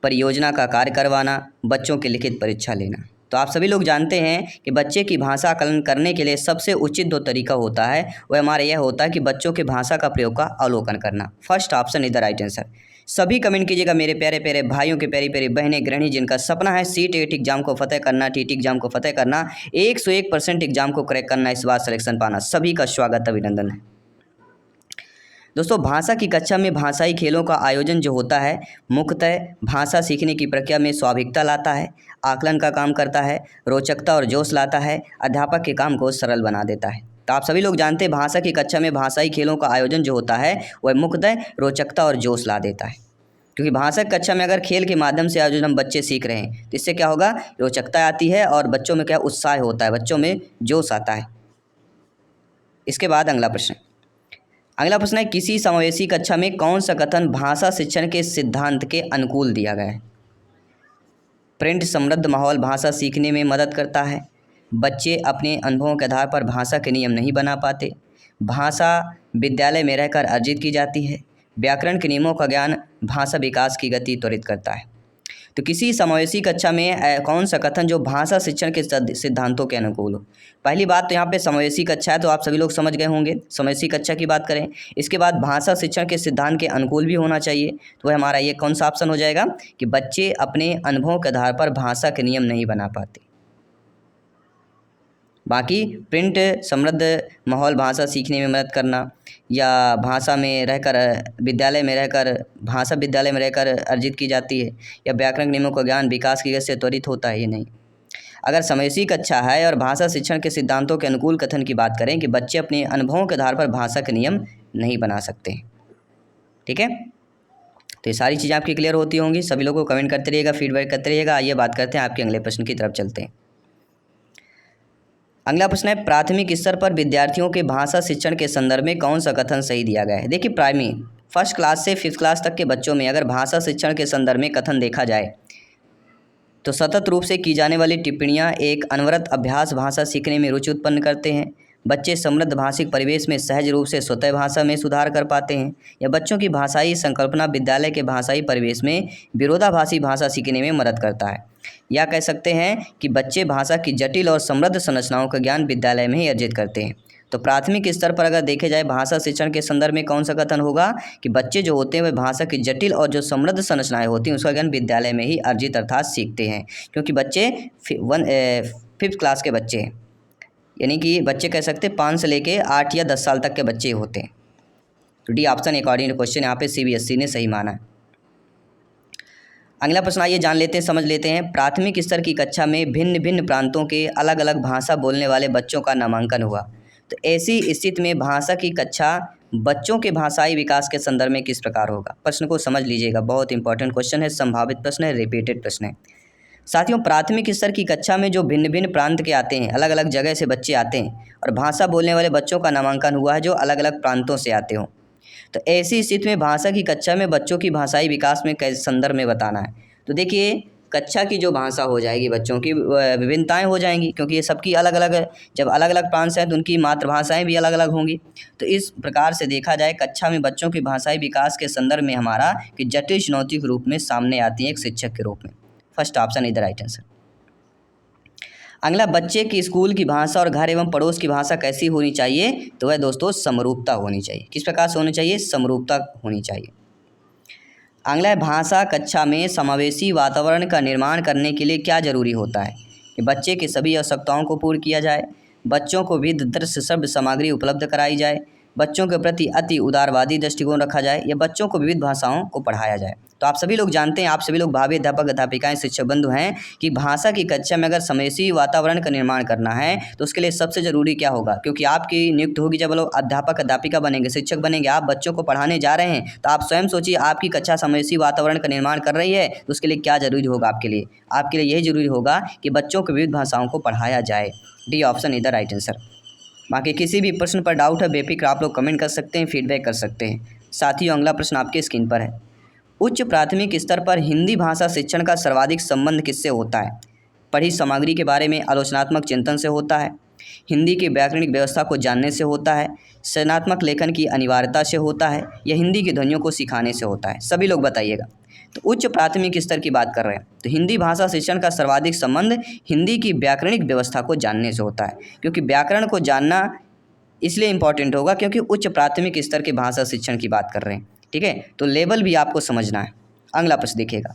परियोजना का कार्य करवाना, बच्चों की लिखित परीक्षा लेना। तो आप सभी लोग जानते हैं कि बच्चे की भाषा आकलन करने के लिए सबसे उचित जो तरीका होता है वह हमारा यह होता है कि बच्चों के भाषा का प्रयोग का अवलोकन करना। First option is the right answer. सभी कमेंट कीजिएगा मेरे प्यारे प्यारे भाइयों के प्यारी प्यारी बहनें गृहिणी जिनका सपना है सीटेट एग्जाम को फतेह करना, टीटी एग्जाम को फतेह करना, 101% एग्जाम को क्रैक करना, इस बार सिलेक्शन पाना। सभी का स्वागत अभिनंदन है। दोस्तों, भाषा की कक्षा में भाषाई खेलों का आयोजन जो होता है मुख्यतः भाषा सीखने की प्रक्रिया में स्वाभाविकता लाता है, आकलन का काम करता है, रोचकता और जोश लाता है, अध्यापक के काम को सरल बना देता है। तो आप सभी लोग जानते हैं भाषा की कक्षा में भाषाई खेलों का आयोजन जो होता है वह मुख्यतः रोचकता और जोश ला देता है, क्योंकि भाषा की कक्षा में अगर खेल के माध्यम से आयोजन हम बच्चे सीख रहे हैं तो इससे क्या होगा, रोचकता आती है और बच्चों में क्या उत्साह होता है, बच्चों में जोश आता है। इसके बाद अगला प्रश्न है, किसी समावेशी कक्षा में कौन सा कथन भाषा शिक्षण के सिद्धांत के अनुकूल दिया गया है? प्रिंट समृद्ध माहौल भाषा सीखने में मदद करता है, बच्चे अपने अनुभवों के आधार पर भाषा के नियम नहीं बना पाते, भाषा विद्यालय में रहकर अर्जित की जाती है, व्याकरण के नियमों का ज्ञान भाषा विकास की गति त्वरित करता है। तो किसी समावेशी कक्षा में कौन सा कथन जो भाषा शिक्षण के सिद्धांतों के अनुकूल हो? पहली बात तो यहाँ पे समावेशी कक्षा है, तो आप सभी लोग समझ गए होंगे समावेशी कक्षा की बात करें। इसके बाद भाषा शिक्षण के सिद्धांत के अनुकूल भी होना चाहिए, तो वह हमारा ये कौन सा ऑप्शन हो जाएगा कि बच्चे अपने अनुभवों के आधार पर भाषा के नियम नहीं बना पाते। बाकी प्रिंट समृद्ध माहौल भाषा सीखने में मदद करना, या भाषा में रहकर विद्यालय में रहकर भाषा विद्यालय में रहकर अर्जित की जाती है, या व्याकरण नियमों का ज्ञान विकास की गति से त्वरित होता है, ये नहीं। अगर समावेशी कक्षा है और भाषा शिक्षण के सिद्धांतों के अनुकूल कथन की बात करें कि बच्चे अपने अनुभवों के आधार पर भाषा के नियम नहीं बना सकते। ठीक है, तो ये सारी चीज़ें आपकी क्लियर होती होंगी। सभी लोगों को कमेंट करते रहिएगा, फीडबैक करते रहिएगा। आइए बात करते हैं आपके अगले प्रश्न की तरफ चलते हैं। अगला प्रश्न है, प्राथमिक स्तर पर विद्यार्थियों के भाषा शिक्षण के संदर्भ में कौन सा कथन सही दिया गया है? देखिए, प्राइमरी फर्स्ट क्लास से 5th क्लास तक के बच्चों में अगर भाषा शिक्षण के संदर्भ में कथन देखा जाए तो सतत रूप से की जाने वाली टिप्पणियाँ एक अनवरत अभ्यास भाषा सीखने में रुचि उत्पन्न करते हैं, बच्चे समृद्ध भाषिक परिवेश में सहज रूप से स्वतः भाषा में सुधार कर पाते हैं, या बच्चों की भाषाई संकल्पना विद्यालय के भाषाई परिवेश में विरोधाभासी भाषा सीखने में मदद करता है, या कह सकते हैं कि बच्चे भाषा की जटिल और समृद्ध संरचनाओं का ज्ञान विद्यालय में ही अर्जित करते हैं। तो प्राथमिक स्तर पर अगर देखे जाए भाषा शिक्षण के संदर्भ में कौन सा कथन होगा कि बच्चे जो होते हैं वे भाषा की जटिल और जो समृद्ध संरचनाएं होती हैं उसका ज्ञान विद्यालय में ही अर्जित अर्थात सीखते हैं, क्योंकि बच्चे 5th क्लास के बच्चे हैं, यानी कि बच्चे कह सकते हैं 5 से लेके 8 या 10 साल तक के बच्चे होते हैं। तो D option according to question यहाँ पे CBSE ने सही माना है। अगला प्रश्न आइए जान लेते हैं, समझ लेते हैं। प्राथमिक स्तर की कक्षा में भिन्न भिन्न प्रांतों के अलग अलग भाषा बोलने वाले बच्चों का नामांकन हुआ, तो ऐसी स्थिति में भाषा की कक्षा बच्चों के भाषाई विकास के संदर्भ में किस प्रकार होगा? प्रश्न को समझ लीजिएगा, बहुत इंपॉर्टेंट क्वेश्चन है, संभावित प्रश्न है, रिपीटेड प्रश्न है। साथियों, प्राथमिक स्तर की कक्षा में जो भिन्न भिन्न प्रांत के आते हैं, अलग अलग जगह से बच्चे आते हैं और भाषा बोलने वाले बच्चों का नामांकन हुआ है जो अलग अलग प्रांतों से आते हों, तो ऐसी स्थिति में भाषा की कक्षा में बच्चों की भाषाई विकास में कैसे संदर्भ में बताना है? तो देखिए, कक्षा की जो भाषा हो जाएगी बच्चों की विभिन्नताएं हो जाएंगी, क्योंकि ये सबकी अलग अलग है। जब अलग अलग प्रांत से हैं तो उनकी मातृभाषाएं भी अलग अलग होंगी। तो इस प्रकार से देखा जाए कक्षा में बच्चों की भाषाई विकास के संदर्भ में हमारा कि जटिल चुनौती के रूप में सामने आती है एक शिक्षक के रूप में। First option is the right answer. अगला, बच्चे की स्कूल की भाषा और घर एवं पड़ोस की भाषा कैसी होनी चाहिए? तो वह दोस्तों समरूपता होनी चाहिए। किस प्रकार से होनी चाहिए? समरूपता होनी चाहिए। अगला, भाषा कक्षा में समावेशी वातावरण का निर्माण करने के लिए क्या जरूरी होता है? कि बच्चे की सभी आवश्यकताओं को पूर्ण किया जाए, बच्चों को विविध दृश्य शब्द सामग्री उपलब्ध कराई जाए, बच्चों के प्रति अति उदारवादी दृष्टिकोण रखा जाए, या बच्चों को विविध भाषाओं को पढ़ाया जाए। तो आप सभी लोग जानते हैं, आप सभी लोग भावी अध्यापक अध्यापिकाएं शिक्षक बंधु हैं कि भाषा की कक्षा में अगर समावेशी वातावरण का निर्माण करना है तो उसके लिए सबसे ज़रूरी क्या होगा? क्योंकि आपकी नियुक्त होगी जब लोग अध्यापक अध्यापिका बनेंगे, शिक्षक बनेंगे, आप बच्चों को पढ़ाने जा रहे हैं, तो आप स्वयं सोचिए आपकी कक्षा समावेशी वातावरण का निर्माण कर रही है तो उसके लिए क्या जरूरी होगा? आपके लिए यही जरूरी होगा कि बच्चों को विविध भाषाओं को पढ़ाया जाए। D option is the right answer. बाकी किसी भी प्रश्न पर डाउट है बेफिक्र आप लोग कमेंट कर सकते हैं, फीडबैक कर सकते हैं। साथियों, अगला प्रश्न आपके स्क्रीन पर है। उच्च प्राथमिक स्तर पर हिंदी भाषा शिक्षण का सर्वाधिक संबंध किससे होता है? पढ़ी सामग्री के बारे में आलोचनात्मक चिंतन से होता है, हिंदी की व्याकरणिक व्यवस्था को जानने से होता है, सृजनात्मक लेखन की अनिवार्यता से होता है, या हिंदी की ध्वनियों को सिखाने से होता है? सभी लोग बताइएगा। तो उच्च प्राथमिक स्तर की बात कर रहे हैं तो हिंदी भाषा शिक्षण का सर्वाधिक संबंध हिंदी की व्याकरणिक व्यवस्था को जानने से होता है, क्योंकि व्याकरण को जानना इसलिए इम्पॉर्टेंट होगा क्योंकि उच्च प्राथमिक स्तर के भाषा शिक्षण की बात कर रहे हैं। ठीक है, तो लेवल भी आपको समझना है। अगला प्रश्न देखिएगा,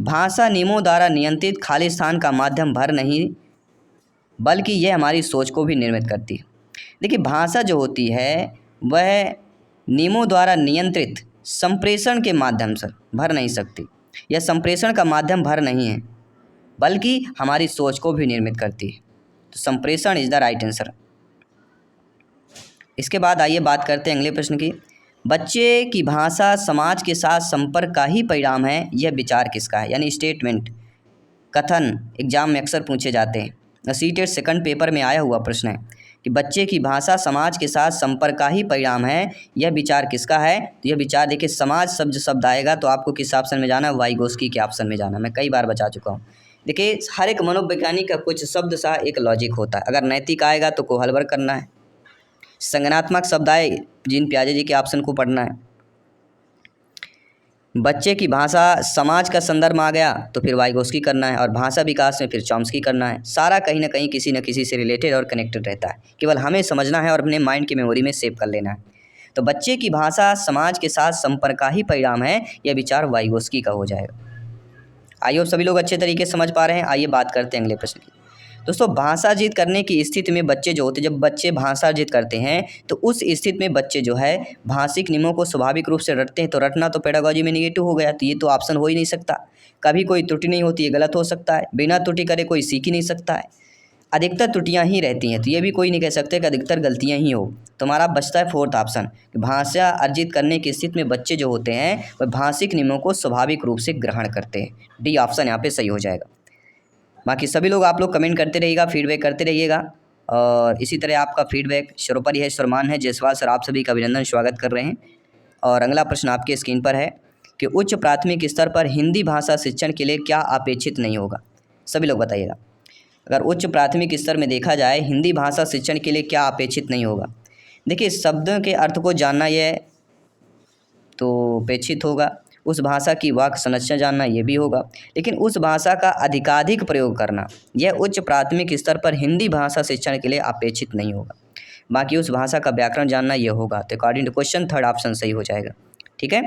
भाषा नियमों द्वारा नियंत्रित खाली स्थान का माध्यम भर नहीं बल्कि यह हमारी सोच को भी निर्मित करती है। देखिए, भाषा जो होती है वह नियमों द्वारा नियंत्रित संप्रेषण के माध्यम से भर नहीं सकती। यह संप्रेषण का माध्यम भर नहीं है बल्कि हमारी सोच को भी निर्मित करती है। तो संप्रेषण इज द राइट आंसर। इसके बाद आइए बात करते हैं अगले प्रश्न की। बच्चे की भाषा समाज के साथ संपर्क का ही परिणाम है, यह विचार किसका है? यानी स्टेटमेंट, कथन एग्जाम में अक्सर पूछे जाते हैं। सीटेट सेकंड पेपर में आया हुआ प्रश्न है कि बच्चे की भाषा समाज के साथ संपर्क का ही परिणाम है, यह विचार किसका है? तो यह विचार देखिए, समाज शब्द आएगा तो आपको किस ऑप्शन में जाना है? वाइगोस्की के ऑप्शन में जाना। मैं कई बार बता चुका हूँ। देखिए, हर एक मनोवैज्ञानिक का कुछ शब्द सा एक लॉजिक होता है। अगर नैतिक आएगा तो कोहलवर करना है, संज्ञानात्मक शब्द आए जीन पियाजे जी के ऑप्शन को पढ़ना है, बच्चे की भाषा समाज का संदर्भ आ गया तो फिर वाइगोस्की करना है, और भाषा विकास में फिर चॉम्स्की करना है। सारा कहीं ना कहीं किसी न किसी से रिलेटेड और कनेक्टेड रहता है, केवल हमें समझना है और अपने माइंड की मेमोरी में सेव कर लेना है। तो बच्चे की भाषा समाज के साथ संपर्क का ही परिणाम है, यह विचार वाइगोस्की का हो जाएगा। आइए सभी लोग अच्छे तरीके से समझ पा रहे हैं। आइए बात करते हैं अगले प्रश्न की। दोस्तों, भाषा अर्जित करने की स्थिति में बच्चे जो होते हैं, जब बच्चे भाषा अर्जित करते हैं तो उस स्थिति में बच्चे जो है भाषिक नियमों को स्वाभाविक रूप से रटते हैं। तो रटना तो पेडागोजी में निगेटिव हो गया, तो ये तो ऑप्शन हो ही नहीं सकता। कभी कोई त्रुटि नहीं होती है, गलत हो सकता है। बिना त्रुटि करे कोई सीख ही नहीं सकता है। अधिकतर त्रुटियां ही रहती हैं, तो ये भी कोई नहीं कह सकते कि अधिकतर गलतियां ही हो। तुम्हारा बचता है फोर्थ ऑप्शन, भाषा अर्जित करने की स्थिति में बच्चे जो होते हैं वह भाषिक नियमों को स्वाभाविक रूप से ग्रहण करते हैं। डी ऑप्शन यहाँ पे सही हो जाएगा। बाकी सभी लोग आप लोग कमेंट करते रहिएगा, फीडबैक करते रहिएगा, और इसी तरह आपका फीडबैक सर्वोपरि है, सम्मान है। जयसवाल सर आप सभी का अभिनंदन, स्वागत कर रहे हैं। और अगला प्रश्न आपके स्क्रीन पर है कि उच्च प्राथमिक स्तर पर हिंदी भाषा शिक्षण के लिए क्या अपेक्षित नहीं होगा? सभी लोग बताइएगा। अगर उच्च प्राथमिक स्तर में देखा जाए हिंदी भाषा शिक्षण के लिए क्या अपेक्षित नहीं होगा? देखिए, शब्दों के अर्थ को जानना यह तो अपेक्षित होगा, उस भाषा की वाक्य संरचना जानना ये भी होगा, लेकिन उस भाषा का अधिकाधिक प्रयोग करना यह उच्च प्राथमिक स्तर पर हिंदी भाषा शिक्षण के लिए अपेक्षित नहीं होगा। बाकी उस भाषा का व्याकरण जानना ये होगा। तो according to question third option सही हो जाएगा। ठीक है,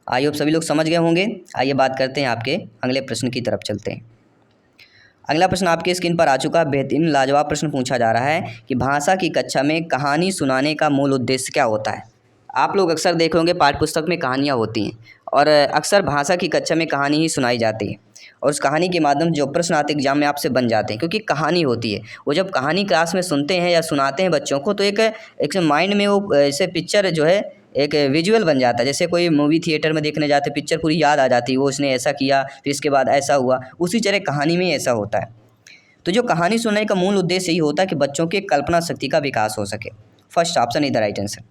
आई होप सभी लोग समझ गए होंगे। आइए बात करते हैं, आपके अगले प्रश्न की तरफ चलते हैं। अगला प्रश्न आपके स्क्रीन पर आ चुका है। बेहतरीन लाजवाब प्रश्न पूछा जा रहा है कि भाषा की कक्षा में कहानी सुनाने का मूल उद्देश्य क्या होता है? आप लोग अक्सर देखे होंगे पाठ्य पुस्तक में कहानियाँ होती हैं, और अक्सर भाषा की कक्षा में कहानी ही सुनाई जाती है, और उस कहानी के माध्यम जो प्रश्न आते एग्जाम में आपसे बन जाते हैं, क्योंकि कहानी होती है। वो जब कहानी क्लास में सुनते हैं या सुनाते हैं बच्चों को, तो एक माइंड में वो ऐसे पिक्चर जो है एक विजुअल बन जाता है। जैसे कोई मूवी थिएटर में देखने जाते, पिक्चर पूरी याद आ जाती है, वो उसने ऐसा किया फिर इसके बाद ऐसा हुआ। उसी तरह कहानी में ऐसा होता है। तो जो कहानी सुनने का मूल उद्देश्य यही होता है कि बच्चों की कल्पना शक्ति का विकास हो सके। First option is the right answer.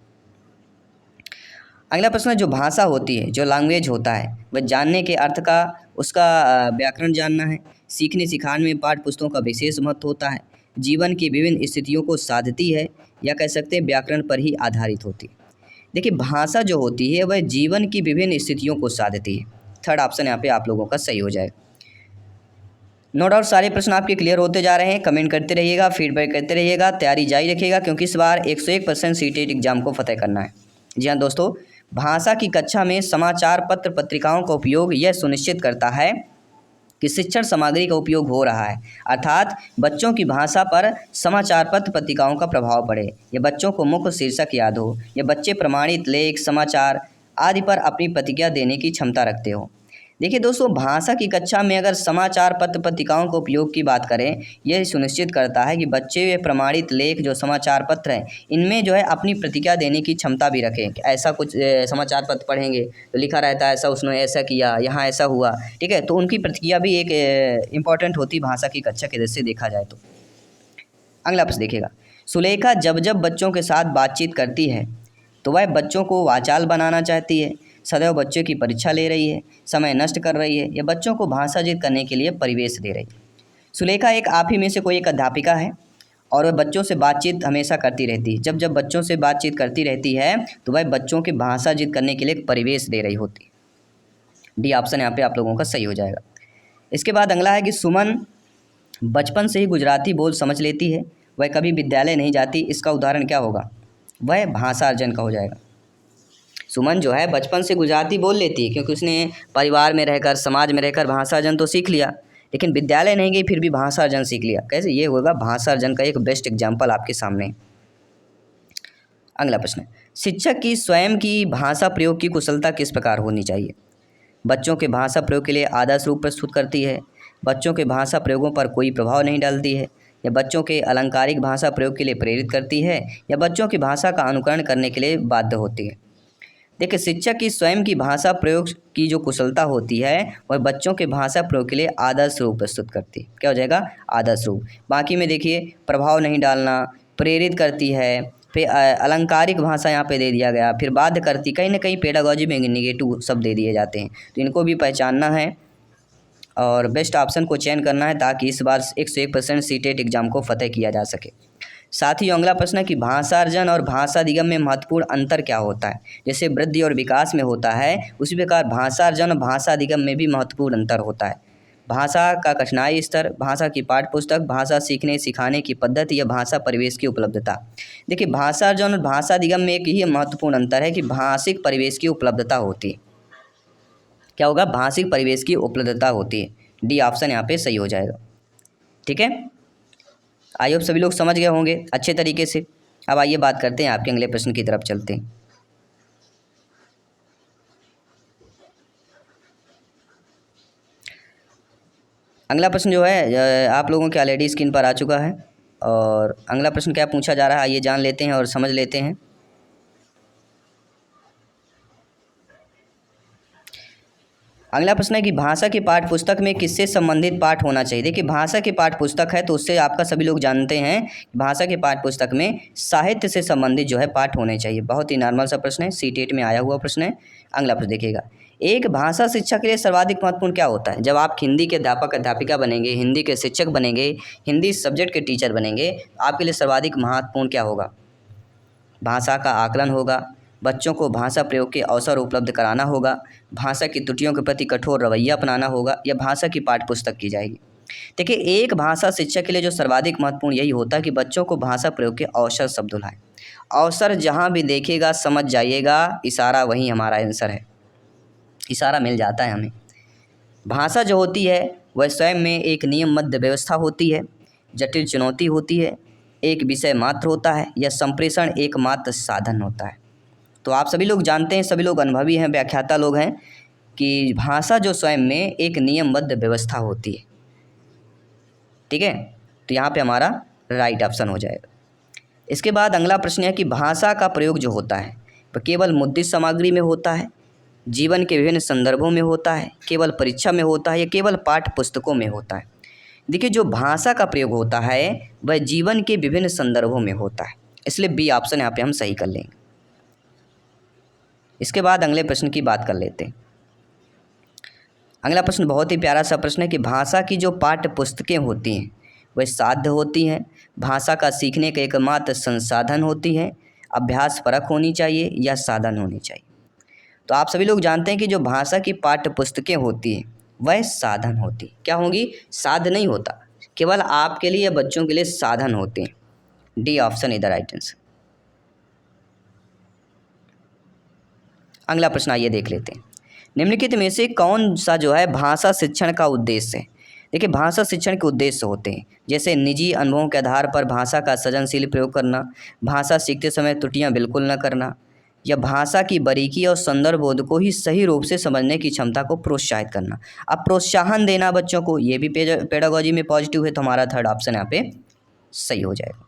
अगला प्रश्न है, जो भाषा होती है, जो लैंग्वेज होता है, वह जानने के अर्थ का उसका व्याकरण जानना है। सीखने सिखाने में पाठ्य पुस्तकों का विशेष महत्व होता है। जीवन की विभिन्न स्थितियों को साधती है, या कह सकते हैं व्याकरण पर ही आधारित होती है। देखिए, भाषा जो होती है वह जीवन की विभिन्न स्थितियों को साधती है। थर्ड ऑप्शन यहाँ पे आप लोगों का सही हो जाएगा। नो डाउट सारे प्रश्न आपके क्लियर होते जा रहे हैं। कमेंट करते रहिएगा, फीडबैक करते रहिएगा, तैयारी जारी रखिएगा, क्योंकि इस बार 101% सीटेट एग्जाम को फतेह करना है। जी हाँ दोस्तों, भाषा की कक्षा में समाचार पत्र पत्रिकाओं का उपयोग यह सुनिश्चित करता है कि शिक्षण सामग्री का उपयोग हो रहा है, अर्थात बच्चों की भाषा पर समाचार पत्र पत्रिकाओं का प्रभाव पड़े, या बच्चों को मुख्य शीर्षक याद हो, या बच्चे प्रमाणित लेख समाचार आदि पर अपनी प्रतिक्रिया देने की क्षमता रखते हो। देखिए दोस्तों, भाषा की कक्षा में अगर समाचार पत्र पत्रिकाओं के उपयोग की बात करें, यह सुनिश्चित करता है कि बच्चे प्रमाणित लेख जो समाचार पत्र हैं इनमें जो है अपनी प्रतिक्रिया देने की क्षमता भी रखें। कि ऐसा कुछ समाचार पत्र पढ़ेंगे तो लिखा रहता है ऐसा उसने ऐसा किया, यहाँ ऐसा हुआ, ठीक है, तो उनकी प्रतिक्रिया भी एक इम्पॉर्टेंट होती भाषा की कक्षा के दृष्टि से देखा जाए तो। अगला प्रश्न देखिएगा, सुलेखा जब जब बच्चों के साथ बातचीत करती है तो वह बच्चों को वाचाल बनाना चाहती है, सदैव बच्चों की परीक्षा ले रही है, समय नष्ट कर रही है, या बच्चों को भाषा जीत करने के लिए परिवेश दे रही है। सुलेखा एक आप ही में से कोई एक अध्यापिका है, और वह बच्चों से बातचीत हमेशा करती रहती है। जब जब बच्चों से बातचीत करती रहती है तो वह बच्चों की भाषा जीत करने के लिए एक परिवेश दे रही होती है। डी ऑप्शन यहाँ पे आप लोगों का सही हो जाएगा। इसके बाद अगला है कि सुमन बचपन से ही गुजराती बोल समझ लेती है, वह कभी विद्यालय नहीं जाती, इसका उदाहरण क्या होगा? वह भाषा अर्जन का हो जाएगा। सुमन जो है बचपन से गुजराती बोल लेती है क्योंकि उसने परिवार में रहकर, समाज में रहकर भाषा अर्जन तो सीख लिया, लेकिन विद्यालय नहीं गई फिर भी भाषा अर्जन सीख लिया। कैसे? ये होगा भाषा अर्जन का एक बेस्ट एग्जाम्पल आपके सामने। अगला प्रश्न, शिक्षक की स्वयं की भाषा प्रयोग की कुशलता किस प्रकार होनी चाहिए? बच्चों के भाषा प्रयोग के लिए आदर्श रूप प्रस्तुत करती है, बच्चों के भाषा प्रयोगों पर कोई प्रभाव नहीं डालती है, या बच्चों के अलंकारिक भाषा प्रयोग के लिए प्रेरित करती है, या बच्चों की भाषा का अनुकरण करने के लिए बाध्य होती है? देखिए, शिक्षक की स्वयं की भाषा प्रयोग की जो कुशलता होती है वह बच्चों के भाषा प्रयोग के लिए आदर्श रूप प्रस्तुत करती है। क्या हो जाएगा? आदर्श रूप। बाकी में देखिए, प्रभाव नहीं डालना, प्रेरित करती है, फिर अलंकारिक भाषा यहाँ पे दे दिया गया, फिर बाध्य करती, कहीं ना कहीं पेडागॉजी में निगेटिव शब्द दे दिए जाते हैं, तो इनको भी पहचानना है और बेस्ट ऑप्शन को चयन करना है ताकि इस बार 101% सीटेट एग्जाम को फतेह किया जा सके। साथ ही अगला प्रश्न है कि भाषा अर्जन और भाषा अधिगम में महत्वपूर्ण अंतर क्या होता है? जैसे वृद्धि और विकास में होता है, उसी प्रकार भाषा अर्जन और भाषा अधिगम में भी महत्वपूर्ण अंतर होता है। भाषा का कठिनाई स्तर, भाषा की पाठ्यपुस्तक, भाषा सीखने सिखाने की पद्धति या भाषा परिवेश की उपलब्धता। देखिए, भाषा अर्जन और भाषा अधिगम में एक ही महत्वपूर्ण अंतर है कि भाषिक परिवेश की उपलब्धता होती है। क्या होगा? भाषिक परिवेश की उपलब्धता होती है। डी ऑप्शन यहाँ पे सही हो जाएगा। ठीक है, आई होप सभी लोग समझ गए होंगे अच्छे तरीके से। अब आइए बात करते हैं, आपके अगले प्रश्न की तरफ चलते हैं। अगला प्रश्न जो है आप लोगों के ऑलरेडी स्क्रीन पर आ चुका है, और अगला प्रश्न क्या पूछा जा रहा है आइए जान लेते हैं और समझ लेते हैं। अगला प्रश्न है कि भाषा की पाठ्यपुस्तक में किससे संबंधित पाठ होना चाहिए? देखिए, भाषा की पाठ्यपुस्तक है तो उससे आपका सभी लोग जानते हैं भाषा की पाठ्यपुस्तक में साहित्य से संबंधित जो है पाठ होने चाहिए। बहुत ही नॉर्मल सा प्रश्न है, सीटेट में आया हुआ प्रश्न है। अगला प्रश्न देखिएगा, एक भाषा शिक्षा के लिए सर्वाधिक महत्वपूर्ण क्या होता है? जब आप हिंदी के अध्यापक अध्यापिका बनेंगे, हिंदी के शिक्षक बनेंगे, हिंदी सब्जेक्ट के टीचर बनेंगे, आपके लिए सर्वाधिक महत्वपूर्ण क्या होगा? भाषा का आकलन होगा, बच्चों को भाषा प्रयोग के अवसर उपलब्ध कराना होगा, भाषा की त्रुटियों के प्रति कठोर रवैया अपनाना होगा, या भाषा की पाठ्यपुस्तक की जाएगी। देखिए, एक भाषा शिक्षा के लिए जो सर्वाधिक महत्वपूर्ण यही होता है कि बच्चों को भाषा प्रयोग के अवसर शब्द लाएं। अवसर जहाँ भी देखिएगा समझ जाइएगा, इशारा वही हमारा आंसर है, इशारा मिल जाता है हमें। भाषा जो होती है वह स्वयं में एक नियमबद्ध व्यवस्था होती है, जटिल चुनौती होती है, एक विषय मात्र होता है, या संप्रेषण एकमात्र साधन होता है। तो आप सभी लोग जानते हैं, सभी लोग अनुभवी हैं, व्याख्याता लोग हैं कि भाषा जो स्वयं में एक नियमबद्ध व्यवस्था होती है। ठीक है, तो यहाँ पे हमारा राइट ऑप्शन हो जाएगा। इसके बाद अगला प्रश्न है कि भाषा का प्रयोग जो होता है वह केवल मुद्रित सामग्री में होता है, जीवन के विभिन्न संदर्भों में होता है, केवल परीक्षा में होता है, या केवल पाठ्य पुस्तकों में होता है? देखिए, जो भाषा का प्रयोग होता है वह जीवन के विभिन्न संदर्भों में होता है, इसलिए बी ऑप्शन यहाँ पे हम सही कर लेंगे। इसके बाद अगले प्रश्न की बात कर लेते हैं। अगला प्रश्न बहुत ही प्यारा सा प्रश्न है कि भाषा की जो पाठ्य पुस्तकें होती हैं वह साध्य होती हैं, भाषा का सीखने का एकमात्र संसाधन होती है, अभ्यास परक होनी चाहिए, या साधन होनी चाहिए? तो आप सभी लोग जानते हैं कि जो भाषा की पाठ्य पुस्तकें होती हैं वह साधन होती, क्या होगी? साध्य नहीं होता, केवल आपके लिए या बच्चों के लिए साधन होते हैं। D option is the right answer. अगला प्रश्न आइए देख लेते हैं, निम्नलिखित में से कौन सा जो है भाषा शिक्षण का उद्देश्य है? देखिए, भाषा शिक्षण के उद्देश्य होते हैं जैसे निजी अनुभवों के आधार पर भाषा का सृजनशील प्रयोग करना, भाषा सीखते समय त्रुटियां बिल्कुल न करना, या भाषा की बारीकी और संदर्भ बोध को ही सही रूप से समझने की क्षमता को प्रोत्साहित करना। अब प्रोत्साहन देना बच्चों को, ये भी पेडागॉजी में पॉजिटिव है, तो हमारा थर्ड ऑप्शन यहाँ पे सही हो जाएगा।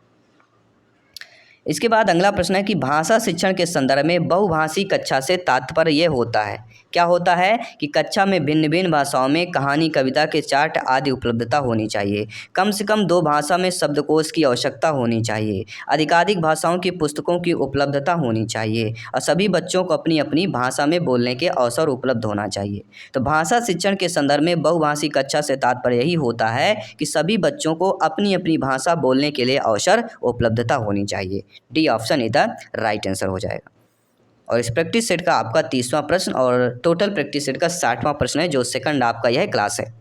इसके बाद अगला प्रश्न है कि भाषा शिक्षण के संदर्भ में बहुभाषी कक्षा से तात्पर्य यह होता है, क्या होता है? कि कक्षा में भिन्न भिन्न भाषाओं में कहानी, कविता के चार्ट आदि उपलब्धता होनी चाहिए, कम से कम 2 भाषा में शब्दकोश की आवश्यकता होनी चाहिए, अधिकाधिक भाषाओं की पुस्तकों की उपलब्धता होनी चाहिए, और सभी बच्चों को अपनी अपनी भाषा में बोलने के अवसर उपलब्ध होना चाहिए। तो भाषा शिक्षण के संदर्भ में बहुभाषी कक्षा से तात्पर्य यही होता है कि सभी बच्चों को अपनी अपनी भाषा बोलने के लिए अवसर उपलब्धता होनी चाहिए। डी ऑप्शन इधर राइट आंसर हो जाएगा। और इस प्रैक्टिस सेट का आपका 30वां प्रश्न और टोटल प्रैक्टिस सेट का 60वां प्रश्न है, जो सेकंड आपका यह क्लास है।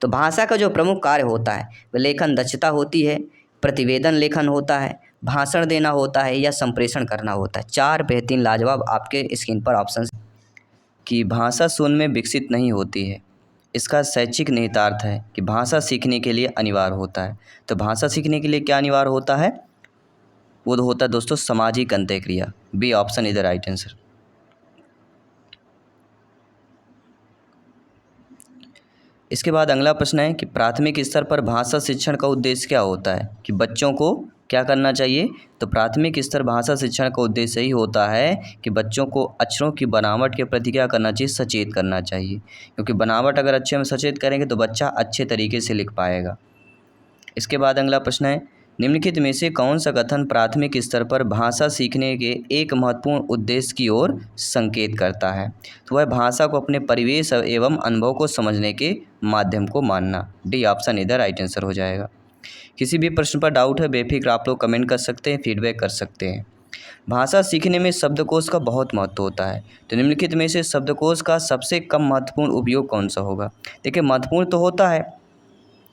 तो भाषा का जो प्रमुख कार्य होता है वह लेखन दक्षता होती है, प्रतिवेदन लेखन होता है, भाषण देना होता है या संप्रेषण करना होता है। 4 बेहतरीन लाजवाब आपके स्क्रीन पर ऑप्शन कि भाषा शून्य में विकसित नहीं होती है। इसका शैक्षिक निहितार्थ है कि भाषा सीखने के लिए अनिवार्य होता है। तो भाषा सीखने के लिए क्या अनिवार्य होता है? वो होता है दोस्तों सामाजिक अंतःक्रिया। B option is the right answer. इसके बाद अगला प्रश्न है कि प्राथमिक स्तर पर भाषा शिक्षण का उद्देश्य क्या होता है, कि बच्चों को क्या करना चाहिए। तो प्राथमिक स्तर भाषा शिक्षण का उद्देश्य यही होता है कि बच्चों को अक्षरों की बनावट के प्रति क्या करना चाहिए, सचेत करना चाहिए, क्योंकि बनावट अगर अच्छे में सचेत करेंगे तो बच्चा अच्छे तरीके से लिख पाएगा। इसके बाद अगला प्रश्न है, निम्नलिखित में से कौन सा कथन प्राथमिक स्तर पर भाषा सीखने के एक महत्वपूर्ण उद्देश्य की ओर संकेत करता है। तो वह भाषा को अपने परिवेश एवं अनुभव को समझने के माध्यम को मानना। डी ऑप्शन इधर राइट आंसर हो जाएगा। किसी भी प्रश्न पर डाउट है बेफिक्र आप लोग कमेंट कर सकते हैं, फीडबैक कर सकते हैं। भाषा सीखने में शब्दकोश का बहुत महत्व होता है। तो निम्नलिखित में से शब्दकोश का सबसे कम महत्वपूर्ण उपयोग कौन सा होगा। देखिए महत्वपूर्ण तो होता है,